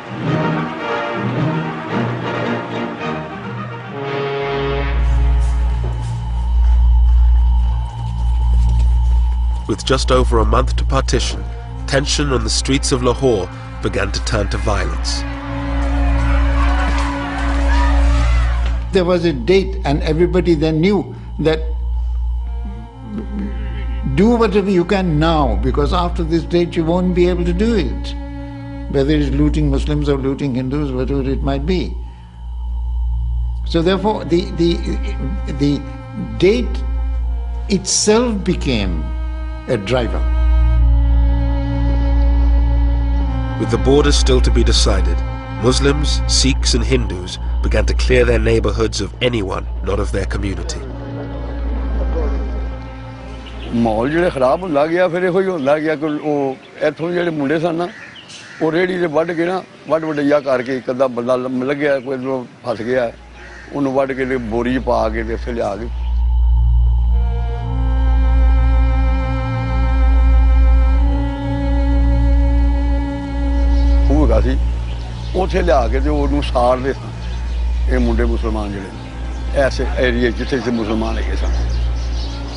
With just over a month to partition, tension on the streets of Lahore began to turn to violence. There was a date and everybody then knew that do whatever you can now, because after this date you won't be able to do it. Whether it's looting Muslims or looting Hindus, whatever it might be. So therefore the date itself became a driver. With the border still to be decided, Muslims, Sikhs and Hindus began to clear their neighborhoods of anyone not of their community. माहौल जो खराब होंदा गया फिर इहो ही होंदा गया कि इत्थों जेह्ड़े मुंडे सन ना वो रेहड़ी ते वड्ढ के ना वड्ढ वड्ढिया करके एक अद्धा बंदा लग्गेआ कोई फस गया उन्होंने वड्ढ के बोरी च पा के इत्थे लिया के होगा सी उत्थे लिया के ते ओनू साड़दे सन ये मुंडे मुसलमान जेह्ड़े ऐसे एरिया जिथे जिथे मुसलमान हैगे सन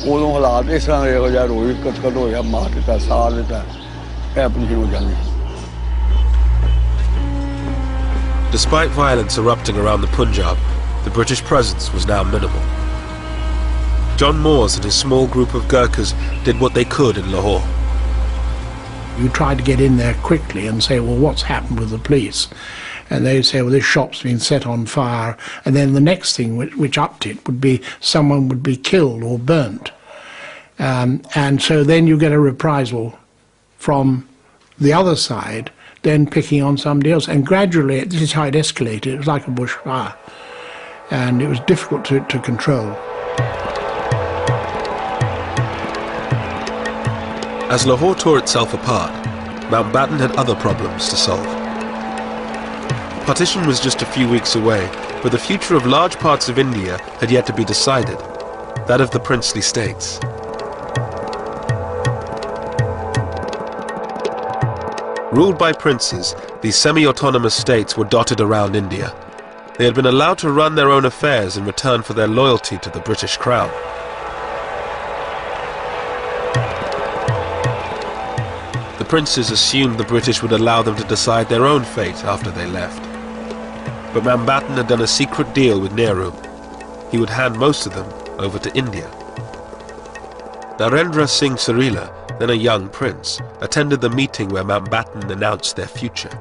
उदों हालात इस तरह इहो जिहा रोई कटकट होया मार दिता साड़ दिता ऐ अपनी हो जांदी. Despite violence erupting around the Punjab, the British presence was now minimal. John Moores and his small group of Gurkhas did what they could in Lahore. You try to get in there quickly and say, well, what's happened with the police? And they say, well, this shop's been set on fire. And then the next thing which upped it would be someone would be killed or burnt. And so then you get a reprisal from the other side, then picking on somebody else. And gradually, this is how it escalated. It was like a bushfire. And it was difficult to control. As Lahore tore itself apart, Mountbatten had other problems to solve. Partition was just a few weeks away, but the future of large parts of India had yet to be decided, that of the princely states. Ruled by princes, these semi-autonomous states were dotted around India. They had been allowed to run their own affairs in return for their loyalty to the British Crown. The princes assumed the British would allow them to decide their own fate after they left. But Mountbatten had done a secret deal with Nehru. He would hand most of them over to India. Narendra Singh Sarila, then a young prince, attended the meeting where Mountbatten announced their future.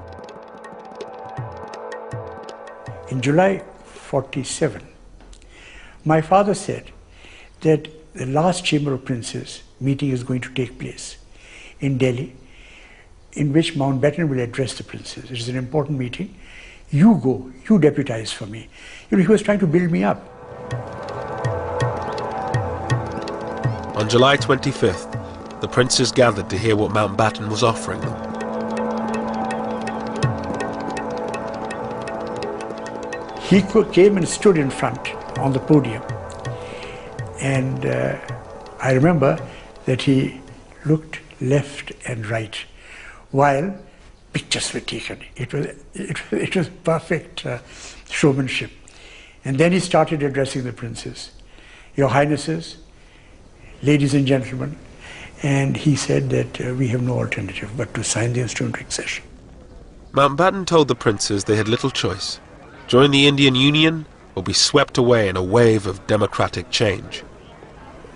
In July 47, my father said that the last Chamber of Princes meeting is going to take place in Delhi, in which Mountbatten will address the princes. It is an important meeting. You go, you deputize for me. You know, he was trying to build me up. On July 25th, the princes gathered to hear what Mountbatten was offering them. He came and stood in front on the podium. And I remember that he looked left and right while pictures were taken. It was perfect showmanship. And then he started addressing the princes. Your Highnesses, ladies and gentlemen, and he said that we have no alternative but to sign the instrument of accession. Mountbatten told the princes they had little choice: join the Indian Union or be swept away in a wave of democratic change.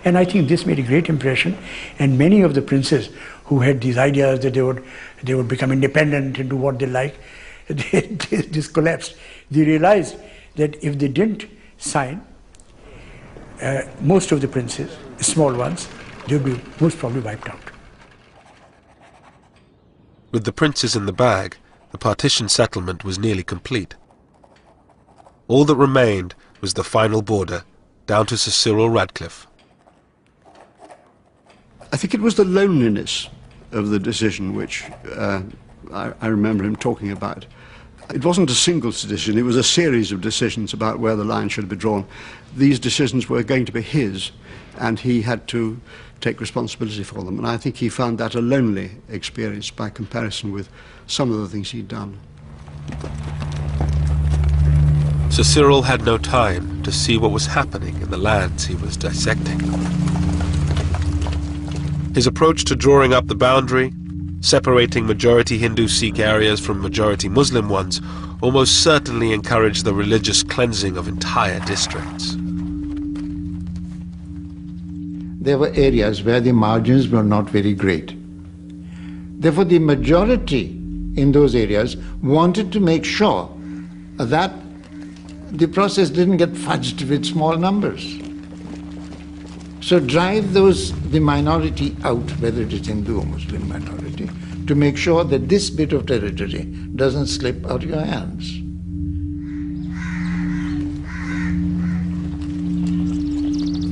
And I think this made a great impression, and many of the princes who had these ideas that they would become independent and do what they like, this collapsed. They realized that if they didn't sign, most of the princes, small ones, they would be most probably wiped out. With the princes in the bag, the partition settlement was nearly complete. All that remained was the final border, down to Sir Cyril Radcliffe. I think it was the loneliness of the decision which I remember him talking about. It wasn't a single decision, it was a series of decisions about where the line should be drawn. These decisions were going to be his, and he had to take responsibility for them. And I think he found that a lonely experience by comparison with some of the things he'd done. Sir Cyril had no time to see what was happening in the lands he was dissecting. His approach to drawing up the boundary, separating majority Hindu Sikh areas from majority Muslim ones, almost certainly encouraged the religious cleansing of entire districts. There were areas where the margins were not very great. Therefore, the majority in those areas wanted to make sure that the process didn't get fudged with small numbers. So drive the minority out, whether it is Hindu or Muslim minority, to make sure that this bit of territory doesn't slip out of your hands.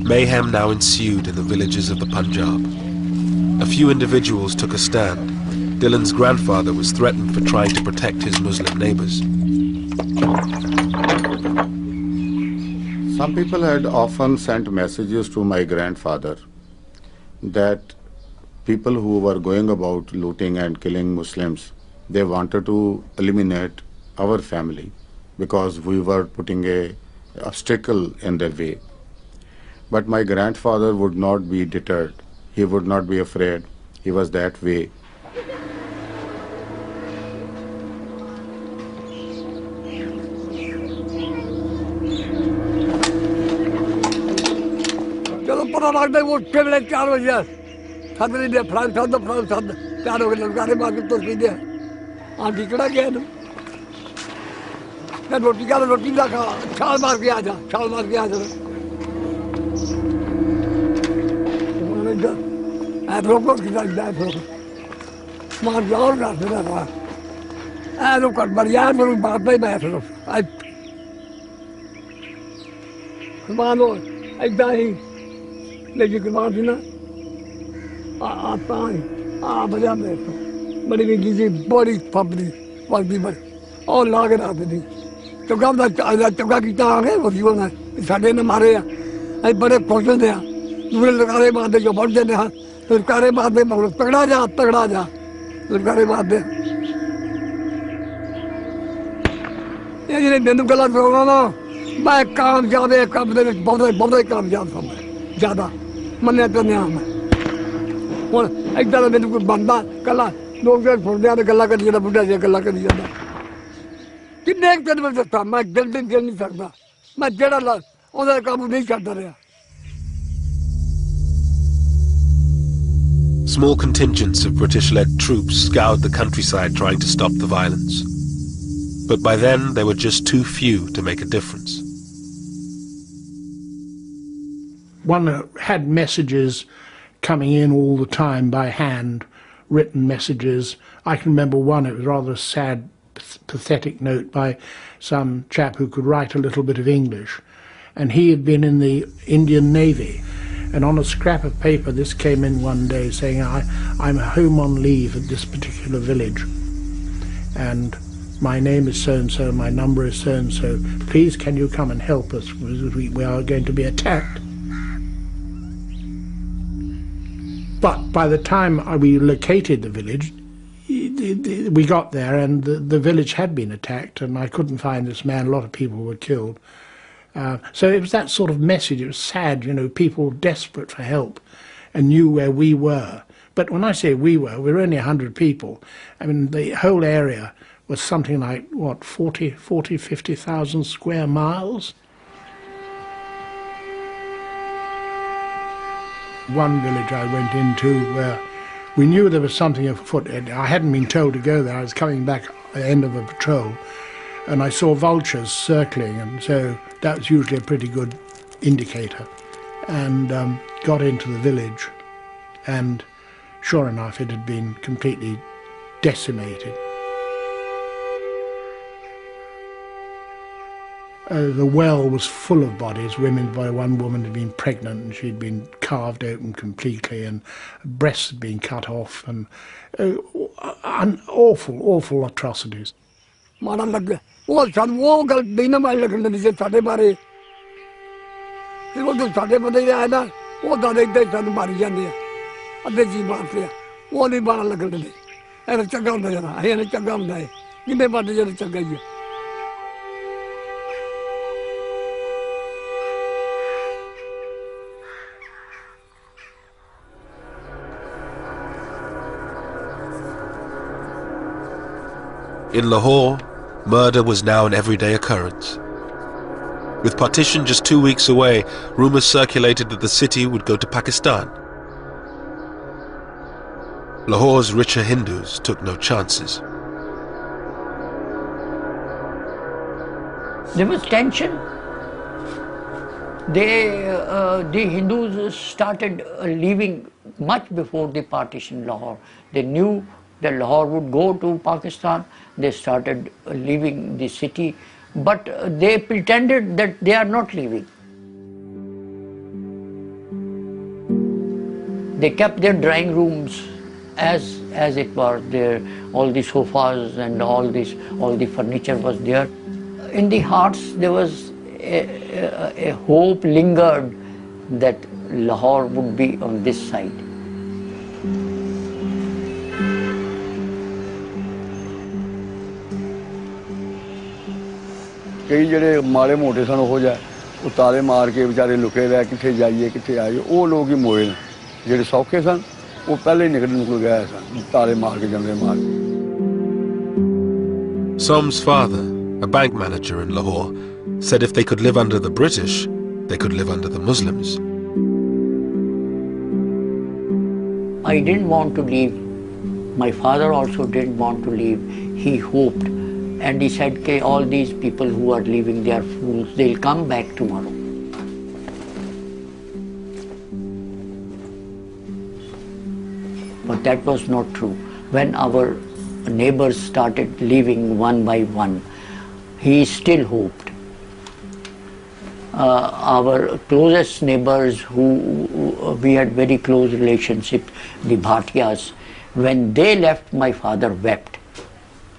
Mayhem now ensued in the villages of the Punjab. A few individuals took a stand. Dylan's grandfather was threatened for trying to protect his Muslim neighbors. Some people had often sent messages to my grandfather that people who were going about looting and killing Muslims, they wanted to eliminate our family because we were putting an obstacle in their way. But my grandfather would not be deterred. He would not be afraid. He was that way. Small contingents of British-led troops scoured the countryside trying to stop the violence. But by then, they were just too few to make a difference. One had messages coming in all the time by hand, written messages. I can remember one, it was rather a sad, pathetic note by some chap who could write a little bit of English. And he had been in the Indian Navy. And on a scrap of paper, this came in one day saying, I'm home on leave at this particular village. And my name is so-and-so, my number is so-and-so, please can you come and help us, we are going to be attacked. But by the time we located the village, we got there and the village had been attacked and I couldn't find this man, a lot of people were killed. So it was that sort of message, it was sad, you know, people desperate for help and knew where we were. But when I say we were only 100 people. I mean, the whole area was something like, what, 50,000 square miles? One village I went into where we knew there was something afoot. I hadn't been told to go there. I was coming back at the end of a patrol and I saw vultures circling, and so that was usually a pretty good indicator. And got into the village and sure enough it had been completely decimated. The well was full of bodies. One woman had been pregnant and she'd been carved open completely and breasts had been cut off, and awful atrocities. In Lahore, murder was now an everyday occurrence. With partition just 2 weeks away, rumours circulated that the city would go to Pakistan. Lahore's richer Hindus took no chances. There was tension. The Hindus started leaving much before the partition Lahore. They knew that Lahore would go to Pakistan. They started leaving the city, but they pretended that they are not leaving. They kept their drawing rooms as it was there. All the sofas and all the furniture was there. In the hearts there was a hope lingered that Lahore would be on this side. कई ਜਿਹੜੇ ਮਾੜੇ ਮੋਟੇ ਸਨ ਉਹ ਜਾ ਉਹ ਤਾਲੇ ਮਾਰ ਕੇ ਵਿਚਾਰੇ ਲੁਕੇ ਰਹਿ ਕਿੱਥੇ ਜਾਈਏ ਕਿੱਥੇ ਆਈਏ ਉਹ ਲੋਕ ਹੀ ਮੋਏ ਨੇ ਜਿਹੜੇ ਸੌਖੇ ਸਨ ਉਹ ਪਹਿਲੇ ਨਿਕਲ ਗਏ ਸਨ ਤਾਲੇ ਮਾਰ ਕੇ ਜਾਂਦੇ ਮਾਰ Som's father, a bank manager in Lahore, said if they could live under the British, they could live under the Muslims. I didn't want to leave. My father also didn't want to leave. He hoped. And he said, okay, all these people who are leaving, they are fools. They'll come back tomorrow. But that was not true. When our neighbors started leaving one by one, he still hoped. Our closest neighbors who we had very close relationship, the Bhatiyas, when they left, my father wept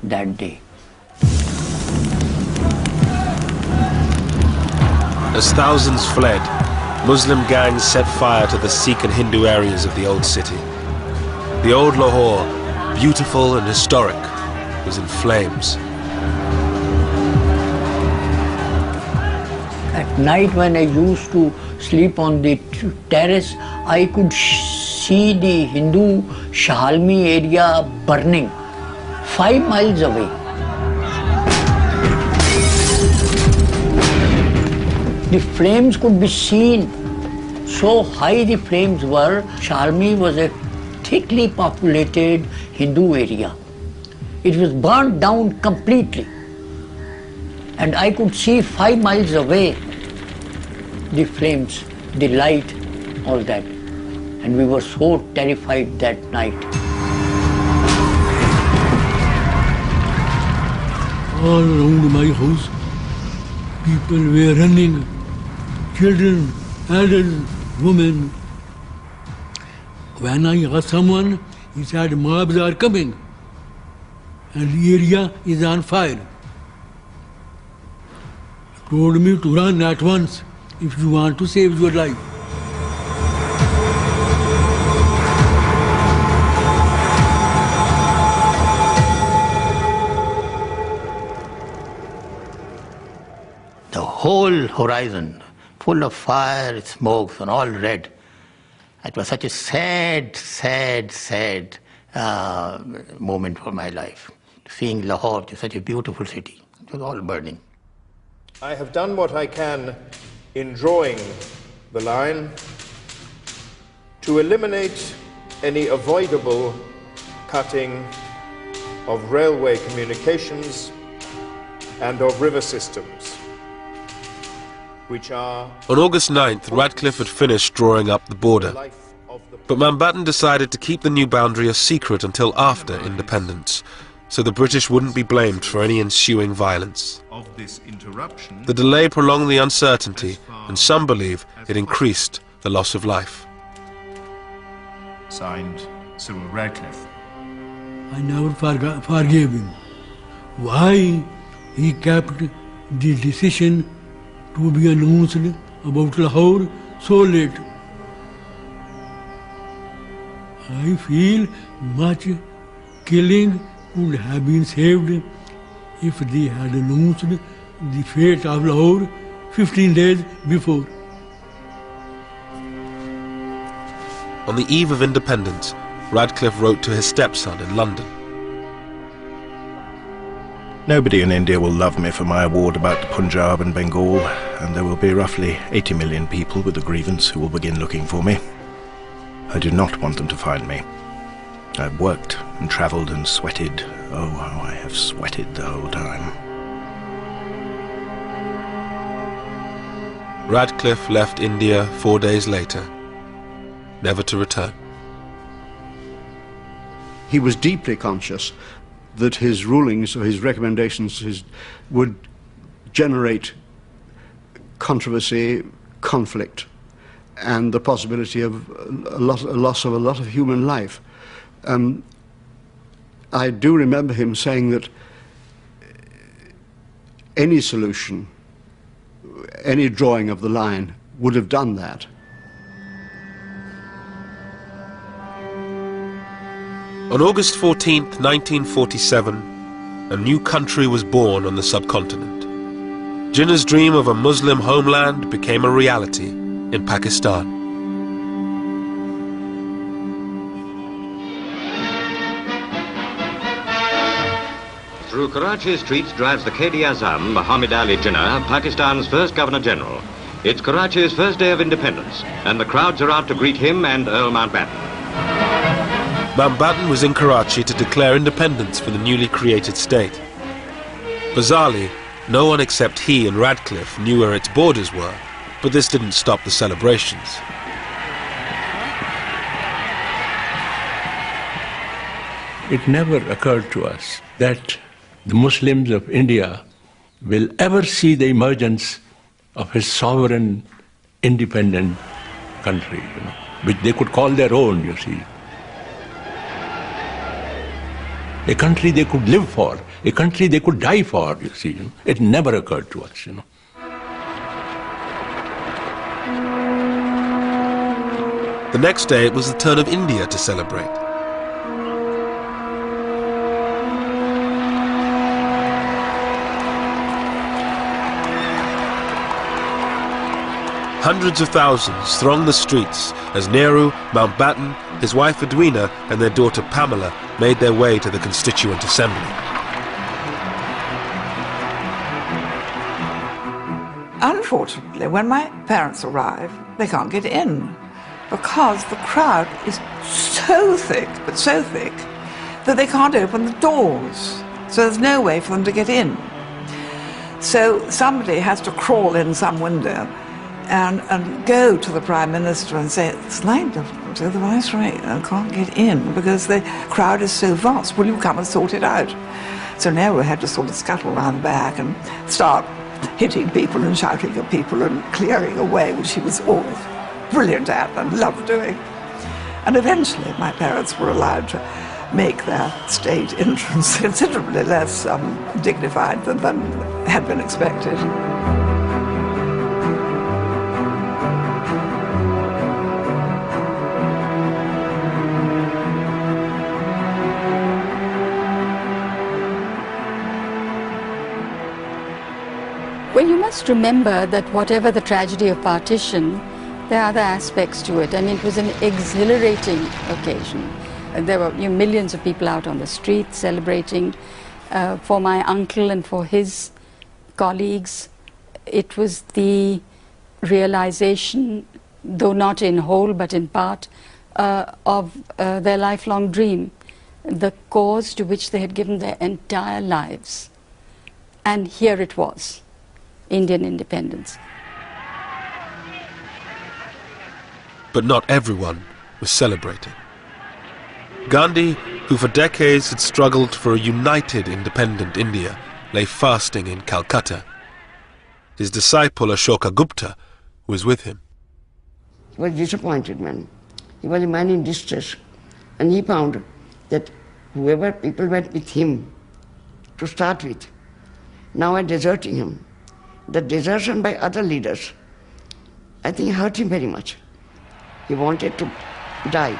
that day. As thousands fled, Muslim gangs set fire to the Sikh and Hindu areas of the old city. The old Lahore, beautiful and historic, was in flames. At night when I used to sleep on the terrace, I could see the Hindu Shahalmi area burning 5 miles away. The flames could be seen. So high the flames were. Shahalmi was a thickly populated Hindu area. It was burnt down completely. And I could see 5 miles away the flames, the light, all that. And we were so terrified that night. All around my house, people were running. Children, adults, women. When I asked someone, he said, mobs are coming. and the area is on fire. Told me to run at once if you want to save your life. The whole horizon full of fire, smokes, and all red. It was such a sad, sad, sad moment for my life. Seeing Lahore, such a beautiful city, it was all burning. I have done what I can in drawing the line to eliminate any avoidable cutting of railway communications and of river systems, which are... On August 9th, Radcliffe had finished drawing up the border, but Mountbatten decided to keep the new boundary a secret until after independence, so the British wouldn't be blamed for any ensuing violence. The delay prolonged the uncertainty, and some believe it increased the loss of life. Signed, Cyril Radcliffe. I never forgave him. Why he kept the decision to be announced about Lahore so late? I feel much killing could have been saved if they had announced the fate of Lahore 15 days before. On the eve of independence, Radcliffe wrote to his stepson in London. Nobody in India will love me for my award about the Punjab and Bengal, and there will be roughly 80 million people with a grievance who will begin looking for me. I do not want them to find me. I've worked and travelled and sweated. Oh, how I have sweated the whole time. Radcliffe left India 4 days later, never to return. He was deeply conscious that his rulings or his recommendations would generate controversy, conflict, and the possibility of a loss of a lot of human life. I do remember him saying that any solution, any drawing of the line would have done that. On August 14th, 1947, a new country was born on the subcontinent. Jinnah's dream of a Muslim homeland became a reality in Pakistan. Through Karachi's streets drives the Quaid-e-Azam, Muhammad Ali Jinnah, Pakistan's first Governor-General. It's Karachi's first day of independence, and the crowds are out to greet him and Earl Mountbatten. Mountbatten was in Karachi to declare independence for the newly created state. Bizarrely, no one except he and Radcliffe knew where its borders were, but this didn't stop the celebrations. It never occurred to us that the Muslims of India will ever see the emergence of a sovereign, independent country, which they could call their own, you see. A country they could live for, a country they could die for, you see. It never occurred to us, The next day, it was the turn of India to celebrate. Hundreds of thousands thronged the streets as Nehru, Mountbatten, his wife Edwina and their daughter Pamela made their way to the Constituent Assembly. Unfortunately, when my parents arrive, they can't get in because the crowd is so thick, but so thick, that they can't open the doors. So there's no way for them to get in. So somebody has to crawl in some window and go to the Prime Minister and say, it's like the Viceroy can't get in because the crowd is so vast. Will you come and sort it out? So Nehru had to sort of scuttle around the back and start hitting people and shouting at people and clearing away, which he was always brilliant at and loved doing. And eventually my parents were allowed to make their state entrance considerably less dignified than had been expected. Well, you must remember that whatever the tragedy of partition, there are other aspects to it. I mean, it was an exhilarating occasion. There were millions of people out on the streets celebrating. For my uncle and for his colleagues, it was the realization, though not in whole but in part, of their lifelong dream, the cause to which they had given their entire lives. And here it was. Indian independence. But not everyone was celebrating. Gandhi, who for decades had struggled for a united independent India, lay fasting in Calcutta. His disciple Ashoka Gupta was with him. He was a disappointed man. He was a man in distress. And he found that whoever people went with him to start with, now are deserting him. The desertion by other leaders, I think, hurt him very much. He wanted to die.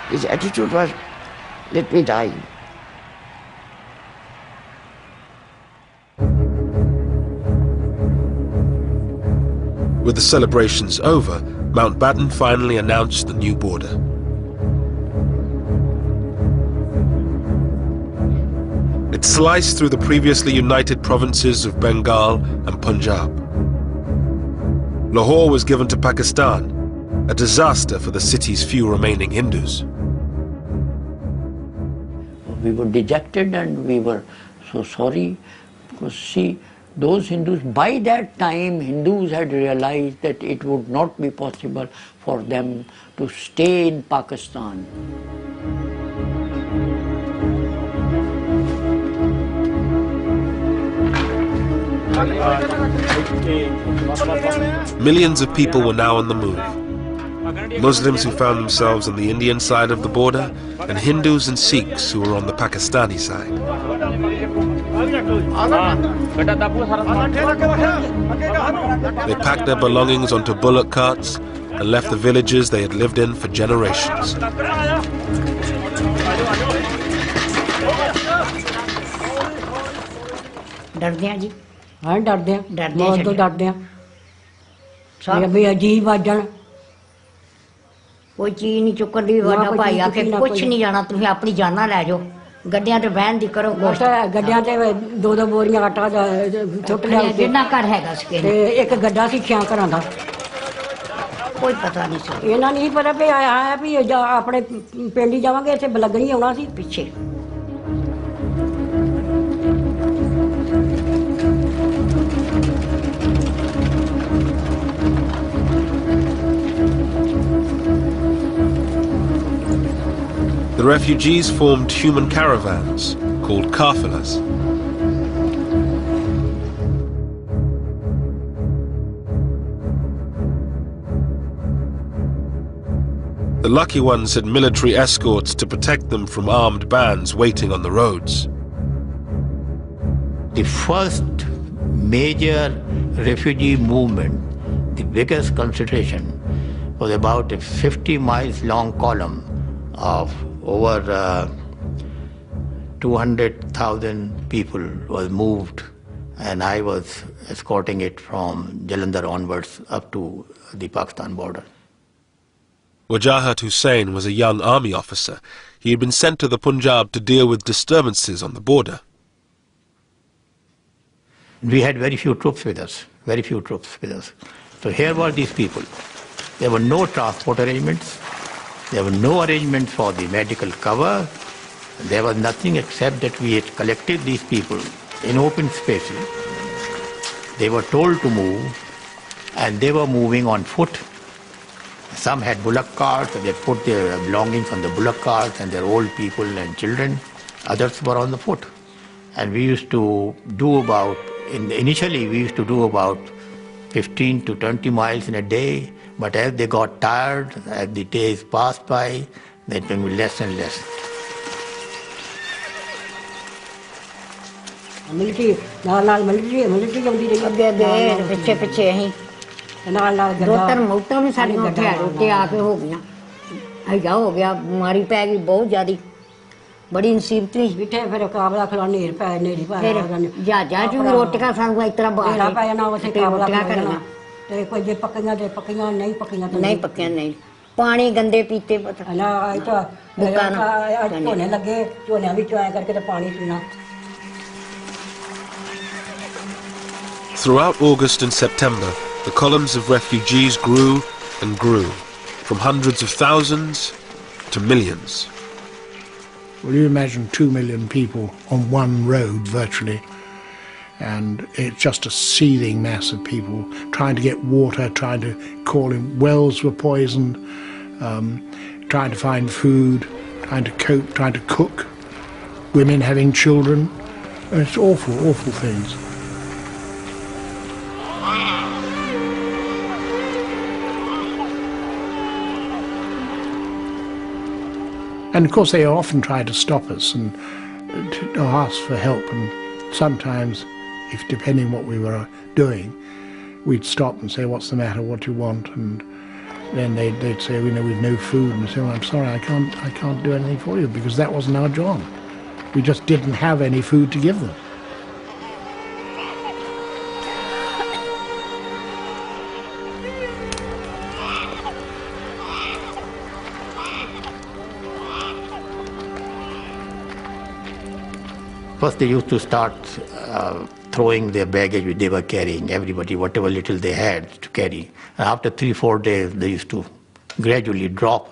His attitude was, let me die. With the celebrations over, Mountbatten finally announced the new border. It sliced through the previously united provinces of Bengal and Punjab. Lahore was given to Pakistan, a disaster for the city's few remaining Hindus. We were dejected and we were so sorry because, see, those Hindus, by that time, Hindus had realized that it would not be possible for them to stay in Pakistan. Millions of people were now on the move. Muslims who found themselves on the Indian side of the border, and Hindus and Sikhs who were on the Pakistani side. They packed their belongings onto bullock carts and left the villages they had lived in for generations. डरते हैं जी हाँ डरते हैं बहुत तो डरते हैं ये भी अजीब आजन कोई चीज नहीं चुकन दी वाला भाई आके कुछ नहीं जाना तुम अपनी जाना ले जाओ गड्डियां ते बहन दी करो गड्डियां ते दो दो बोरियां आटा छुट लिया जिन्ना घर हैगा सके ते एक गड्ढा सी छां घरां दा कोई पता नहीं सी इन्हां नहीं पता भी आया भी अपने पिंड ही जावांगे इत्थे बलगणी आउणा सी पीछे The refugees formed human caravans called kafilas. The lucky ones had military escorts to protect them from armed bands waiting on the roads. The first major refugee movement, the biggest concentration, was about a 50 miles long column of over 200,000 people was moved, and I was escorting it from Jalandhar onwards up to the Pakistan border. Wajahat Hussain was a young army officer. He had been sent to the Punjab to deal with disturbances on the border. We had very few troops with us, very few troops with us. So here were these people. There were no transport arrangements. There were no arrangements for the medical cover. There was nothing except that we had collected these people in open spaces. They were told to move, and they were moving on foot. Some had bullock carts, they put their belongings on the bullock carts, and their old people and children. Others were on the foot. And we used to do about, initially we used to do about 15 to 20 miles in a day. But as they got tired, as the days passed by, they became less and less. Military ਨਾਲ military ਆਉਂਦੀ ਰਹੀ ਅੱਗੇ ਪਿੱਛੇ ਅਸੀਂ ਨਾਲ 2-3 ਮੌਤਾਂ ਵੀ ਸਾਡੀਆਂ ਉੱਥੇ ਰੋਟੇ ਆ ਕੇ ਹੋ ਗਈਆਂ ਐਡਾ ਹੋ ਗਿਆ ਬਿਮਾਰੀ ਪੈ ਗਈ ਬਹੁਤ ਜ਼ਿਆਦੀ ਬੜੀ ਮੁਸੀਬਤ ਸੀ ਬਿਠੇ ਫਿਰ ਕਾਬਲਾ ਖਲਾ ਨੇਰ ਪੈ ਨੇਰੀ ਪੈ ਫਿਰ ਜਹਾਜ਼ਾਂ 'ਚ ਵੀ ਰੋਟੀਆਂ ਸਾਨੂੰ ਇਸ ਤਰ੍ਹਾਂ ਬਾਹਰ ਨੇਰਾ ਪੈ ਜਾਣਾ ਉੱਥੇ ਕਾਬਲਾ ਕਰਨਾ ਤੇ ਕੋਈ ਜੇ ਪੱਕੀਆਂ ਤੇ ਪੱਕੀਆਂ ਨਹੀਂ ਪੱਕੀਆਂ ਨਹੀਂ ਪੱਕੀਆਂ ਨਹੀਂ ਪਾਣੀ ਗੰਦੇ ਪੀਤੇ ਪਤਾ ਨਾ ਇਹ ਤਾਂ ਝੋਨੇ ਲੱਗੇ ਝੋਨਿਆਂ ਵਿੱਚੋਂ ਆਇਆ ਕਰਕੇ ਤੇ ਪਾਣੀ ਪੀਣਾ Throughout August and September, the columns of refugees grew and grew, from hundreds of thousands to millions. Well, you imagine 2 million people on one road, virtually, and it's just a seething mass of people trying to get water, trying to call in. Wells were poisoned, trying to find food, trying to cope, trying to cook, women having children. It's awful, awful things. And of course they often try to stop us and to ask for help, and sometimes, if depending what we were doing, we'd stop and say, what's the matter, what do you want? And then they'd say, we've no food, and say, well, I'm sorry, I can't do anything for you, because that wasn't our job. We just didn't have any food to give them. First they used to start throwing their baggage which they were carrying, everybody, whatever little they had to carry. And after 3-4 days, they used to gradually drop.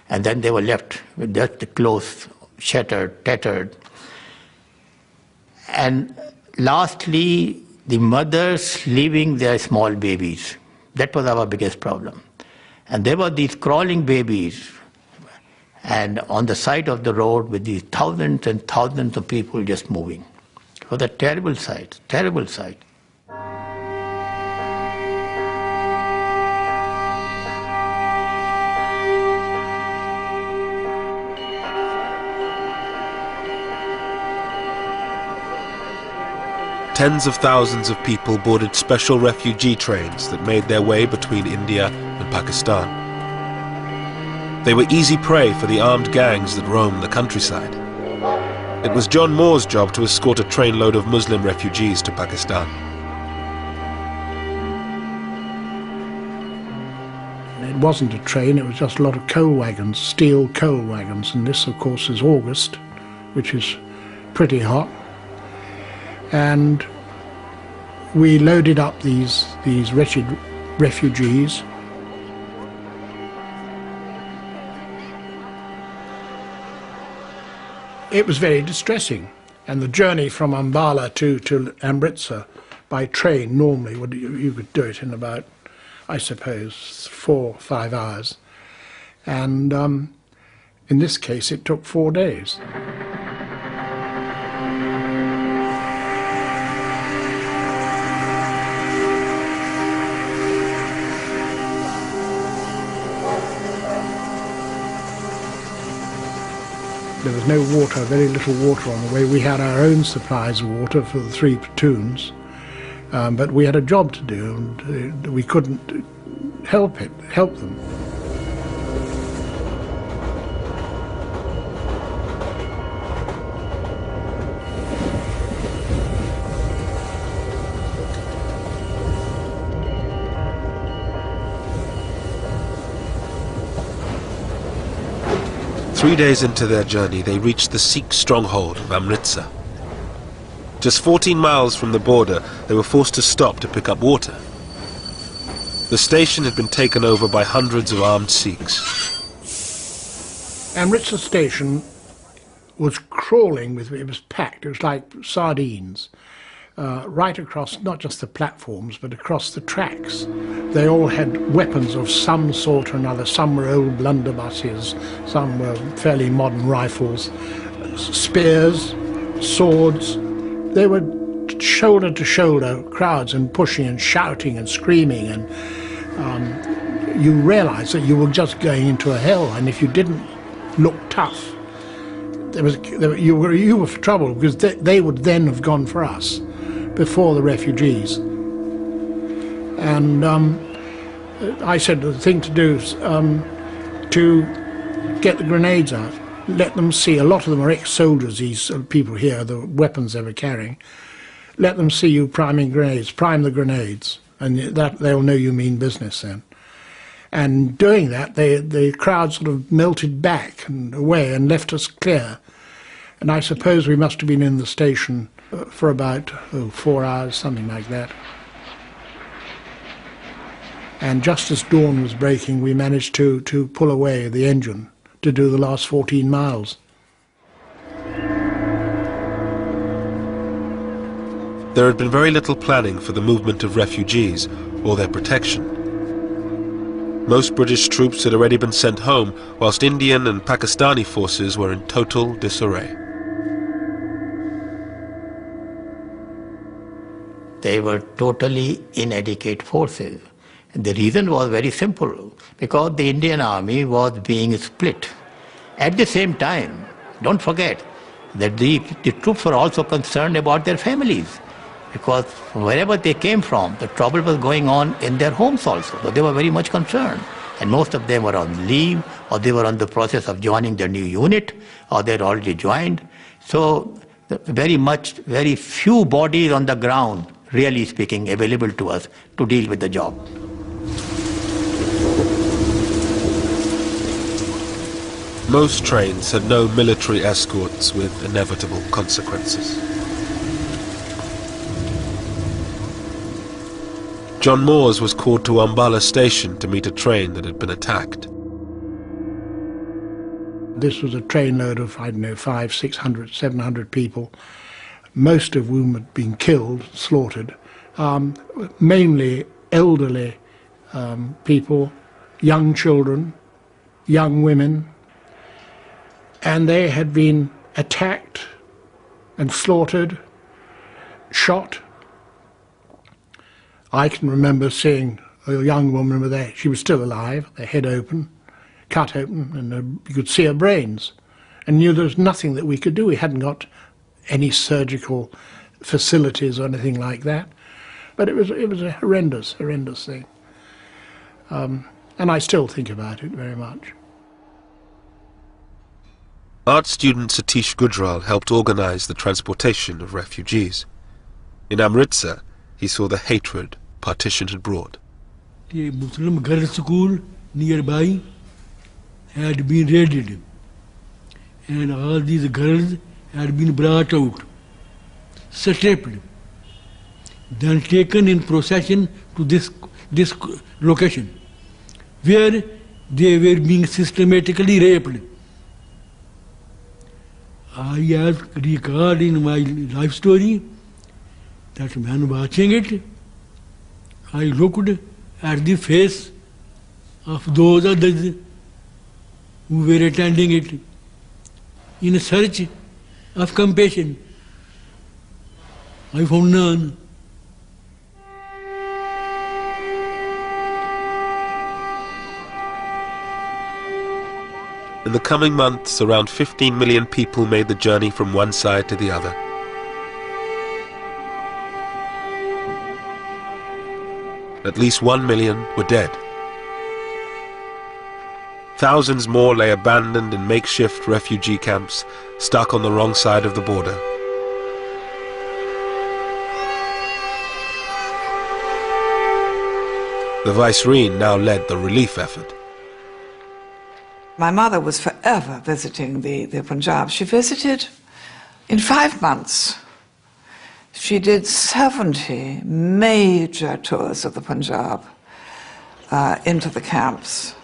And then they were left with just the clothes shattered, tattered. And lastly, the mothers leaving their small babies. That was our biggest problem. And there were these crawling babies, and on the side of the road with these thousands and thousands of people just moving. It was a terrible sight, terrible sight. Tens of thousands of people boarded special refugee trains that made their way between India and Pakistan. They were easy prey for the armed gangs that roamed the countryside. It was John Moore's job to escort a trainload of Muslim refugees to Pakistan. It wasn't a train, it was just a lot of coal wagons, steel coal wagons, and this of course is August, which is pretty hot. And we loaded up these wretched refugees. It was very distressing, and the journey from Ambala to Amritsar by train normally, you could do it in about, I suppose, 4 or 5 hours, and in this case it took 4 days. There was no water, very little water on the way. We had our own supplies of water for the 3 platoons, but we had a job to do, and we couldn't help them. 3 days into their journey, they reached the Sikh stronghold of Amritsar. Just 14 miles from the border, they were forced to stop to pick up water. The station had been taken over by hundreds of armed Sikhs. Amritsar station was crawling with, it was packed, it was like sardines, right across, not just the platforms, but across the tracks. They all had weapons of some sort or another. Some were old blunderbusses, some were fairly modern rifles, spears, swords. They were shoulder to shoulder crowds, and pushing and shouting and screaming, and you realized that you were just going into a hell, and if you didn't look tough, you were for trouble, because they would then have gone for us before the refugees. And I said the thing to do is to get the grenades out, let them see. A lot of them are ex-soldiers, these people here, the weapons they were carrying. Let them see you priming grenades, prime the grenades, and that they'll know you mean business then. And doing that, the crowd sort of melted back and away and left us clear. And I suppose we must have been in the station for about 4 hours, something like that. And just as dawn was breaking, we managed to pull away the engine to do the last 14 miles. There had been very little planning for the movement of refugees or their protection. Most British troops had already been sent home, whilst Indian and Pakistani forces were in total disarray. They were totally inadequate forces. The reason was very simple, because the Indian army was being split. At the same time, don't forget that the troops were also concerned about their families, because wherever they came from, the trouble was going on in their homes also. So they were very much concerned. And most of them were on leave, or they were on the process of joining their new unit, or they had already joined. So very few bodies on the ground, really speaking, available to us to deal with the job. Most trains had no military escorts with inevitable consequences. John Moores was called to Ambala station to meet a train that had been attacked. This was a trainload of, I don't know, 500, 600, 700 people, most of whom had been killed, slaughtered, mainly elderly people, young children, young women, and they had been attacked and slaughtered, shot. I can remember seeing a young woman with her, she was still alive, her head open, cut open, and you could see her brains, and knew there was nothing that we could do. We hadn't got any surgical facilities or anything like that. But it was a horrendous thing. And I still think about it very much. Art student Satish Gujral helped organize the transportation of refugees. In Amritsar, he saw the hatred partition had brought. The Muslim girls' school nearby had been raided, and all these girls had been brought out, stripped, then taken in procession to this location, where they were being systematically raped. I have recalled in my life story that when watching it, I looked at the face of those others who were attending it in search of compassion. I found none. In the coming months, around 15 million people made the journey from one side to the other. At least 1 million were dead. Thousands more lay abandoned in makeshift refugee camps, stuck on the wrong side of the border. The Viceroy now led the relief effort. My mother was forever visiting the Punjab. She visited in 5 months. She did 70 major tours of the Punjab into the camps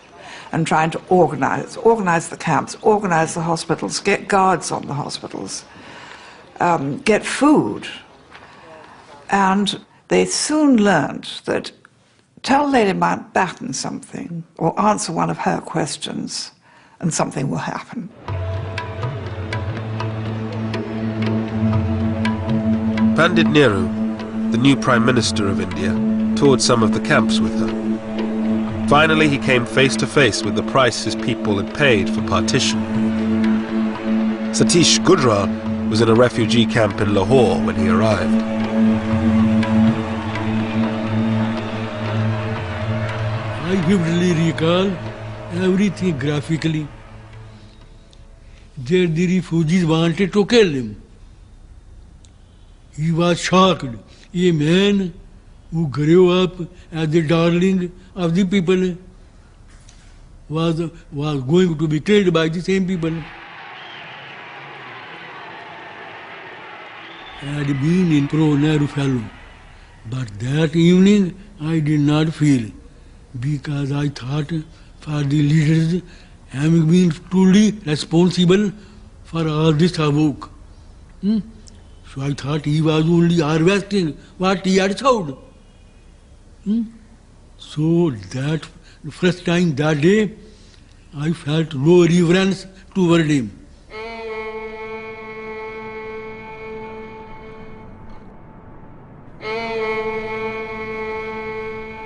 and trying to organize the camps, organize the hospitals, get guards on the hospitals, get food. And they soon learned that tell Lady Mountbatten something or answer one of her questions and something will happen. Pandit Nehru, the new Prime Minister of India, toured some of the camps with her. Finally, he came face to face with the price his people had paid for partition. Satish Gujral was in a refugee camp in Lahore when he arrived. I vividly recall everything graphically. There the refugees wanted to kill him. He was shocked. A man who grew up as the darling of the people was going to be killed by the same people. I had been in pro-Nehru fellow, but that evening I did not feel, because I thought for the leaders having been truly responsible for all this havoc. So I thought he was only harvesting what he had sowed. So that first time that day, I felt no reverence toward him.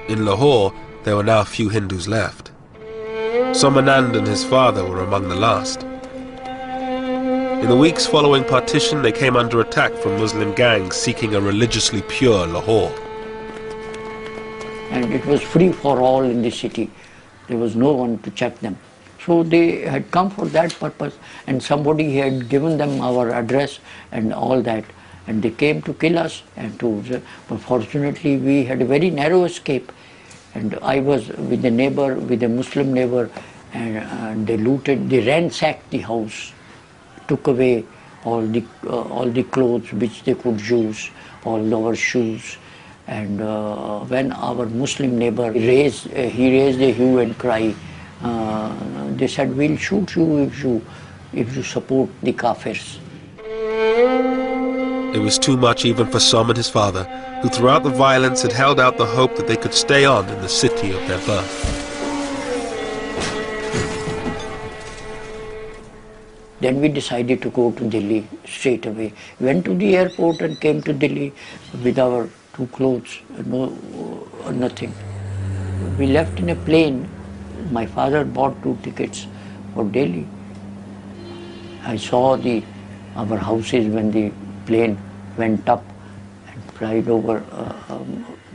In Lahore, there were now few Hindus left. Somanand and his father were among the last. In the weeks following partition, they came under attack from Muslim gangs seeking a religiously pure Lahore. And it was free for all in the city. There was no one to check them. So they had come for that purpose, and somebody had given them our address and all that, and they came to kill us. But fortunately, we had a very narrow escape. And I was with a neighbor, with a Muslim neighbor, and they looted, they ransacked the house, took away all the clothes which they could use, all our shoes. And when our Muslim neighbor raised a hue and cry, they said, "We'll shoot you if you support the Kafirs." It was too much even for Som and his father, who throughout the violence had held out the hope that they could stay on in the city of their birth. Then we decided to go to Delhi straight away. Went to the airport and came to Delhi with our 2 clothes, nothing. We left in a plane. My father bought 2 tickets for Delhi. I saw our houses when the plane went up and flied over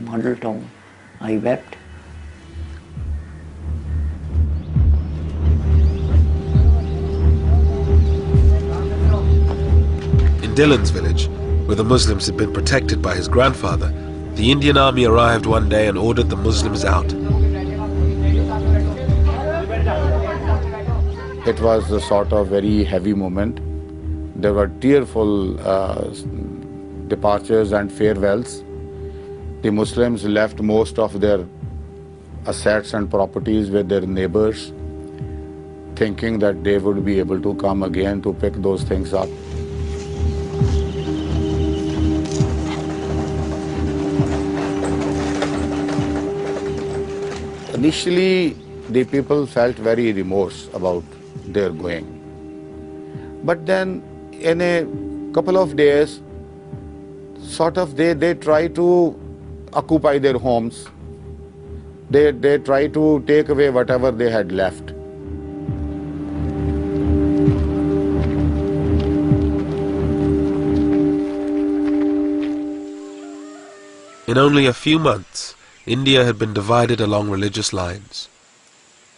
Model Town. I wept. In Dillon's village, where the Muslims had been protected by his grandfather, the Indian army arrived one day and ordered the Muslims out. It was a sort of very heavy moment. There were tearful departures and farewells. The Muslims left most of their assets and properties with their neighbors, thinking that they would be able to come again to pick those things up. Initially, the people felt very remorse about their going. But then, in a couple of days, sort of they try to occupy their homes. They try to take away whatever they had left. In only a few months, India had been divided along religious lines.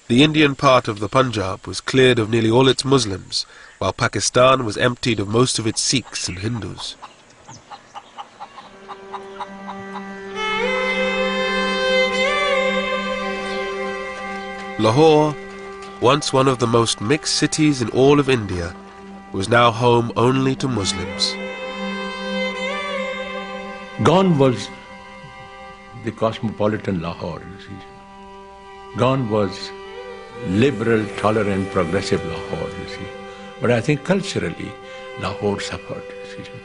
The Indian part of the Punjab was cleared of nearly all its Muslims, while Pakistan was emptied of most of its Sikhs and Hindus. Lahore, once one of the most mixed cities in all of India, was now home only to Muslims. Gone was the cosmopolitan Lahore. Gone was liberal, tolerant, progressive Lahore, you see. But I think culturally, Lahore suffered, you see.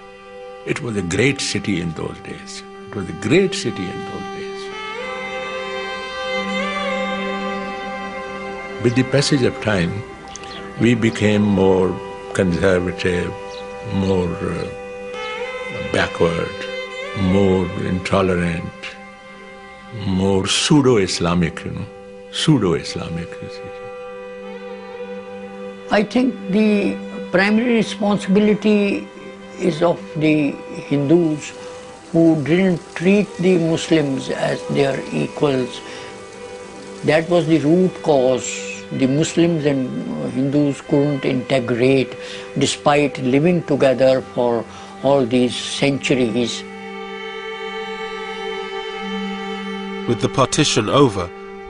It was a great city in those days. It was a great city in those days. With the passage of time, we became more conservative, more backward, more intolerant, more pseudo-Islamic, pseudo-Islamic. I think the primary responsibility is of the Hindus who didn't treat the Muslims as their equals. That was the root cause. The Muslims and Hindus couldn't integrate despite living together for all these centuries. With the partition over,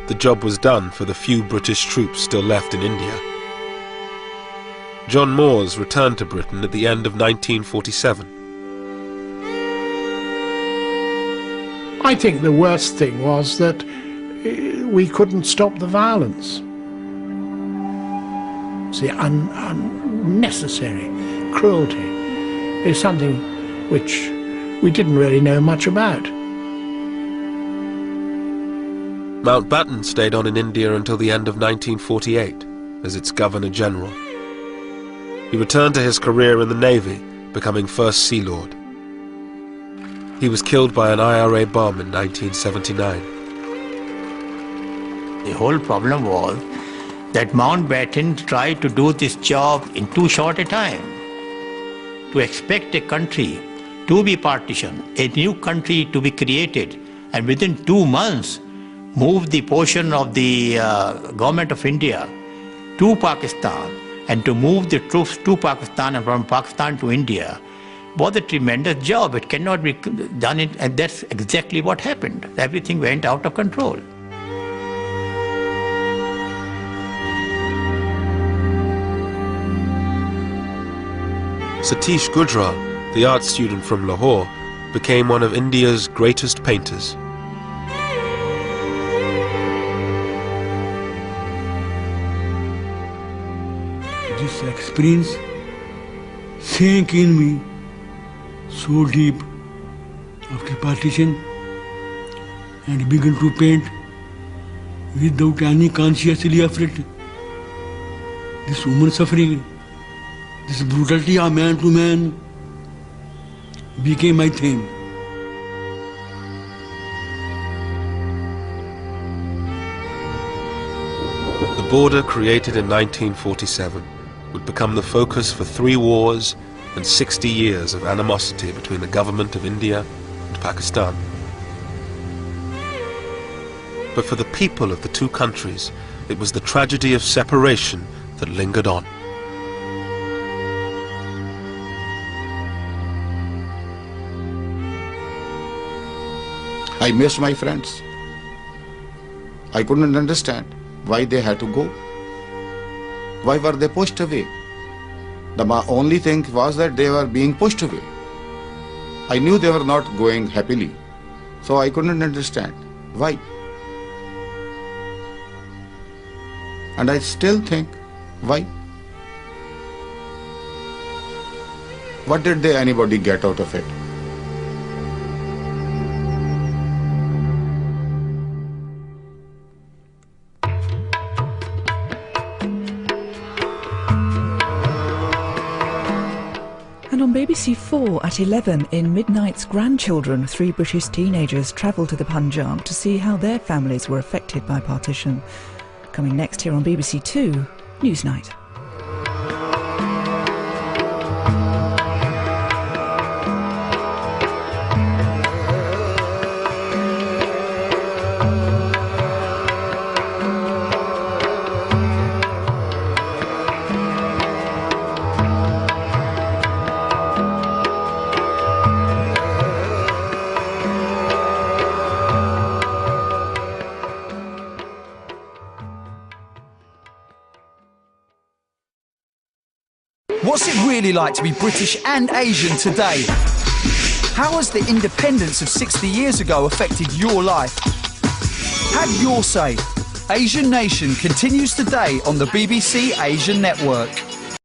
the job was done for the few British troops still left in India. John Moores returned to Britain at the end of 1947. I think the worst thing was that we couldn't stop the violence. The unnecessary cruelty is something which we didn't really know much about. Mountbatten stayed on in India until the end of 1948 as its Governor-General. He returned to his career in the Navy, becoming First Sea Lord. He was killed by an IRA bomb in 1979. The whole problem was that Mountbatten tried to do this job in too short a time. To expect a country to be partitioned, a new country to be created, and within 2 months move the portion of the government of India to Pakistan, and to move the troops to Pakistan and from Pakistan to India was a tremendous job. It cannot be done, and that's exactly what happened. Everything went out of control. Satish Gujral, the art student from Lahore, became one of India's greatest painters. This experience sank in me so deep after partition, and began to paint without any consciously effort. This woman suffering, this brutality of man to man became my theme. The border created in 1947 would become the focus for 3 wars and 60 years of animosity between the government of India and Pakistan. But for the people of the two countries, it was the tragedy of separation that lingered on. I missed my friends. I couldn't understand why they had to go. Why were they pushed away? The only thing was that they were being pushed away. I knew they were not going happily, so I couldn't understand why. And I still think, why? What did anybody get out of it? And on BBC 4 at 11 in Midnight's Grandchildren, 3 British teenagers travel to the Punjab to see how their families were affected by partition. Coming next here on BBC 2 Newsnight. What's it really like to be British and Asian today? How has the independence of 60 years ago affected your life? Have your say. Asian Nation continues today on the BBC Asian Network.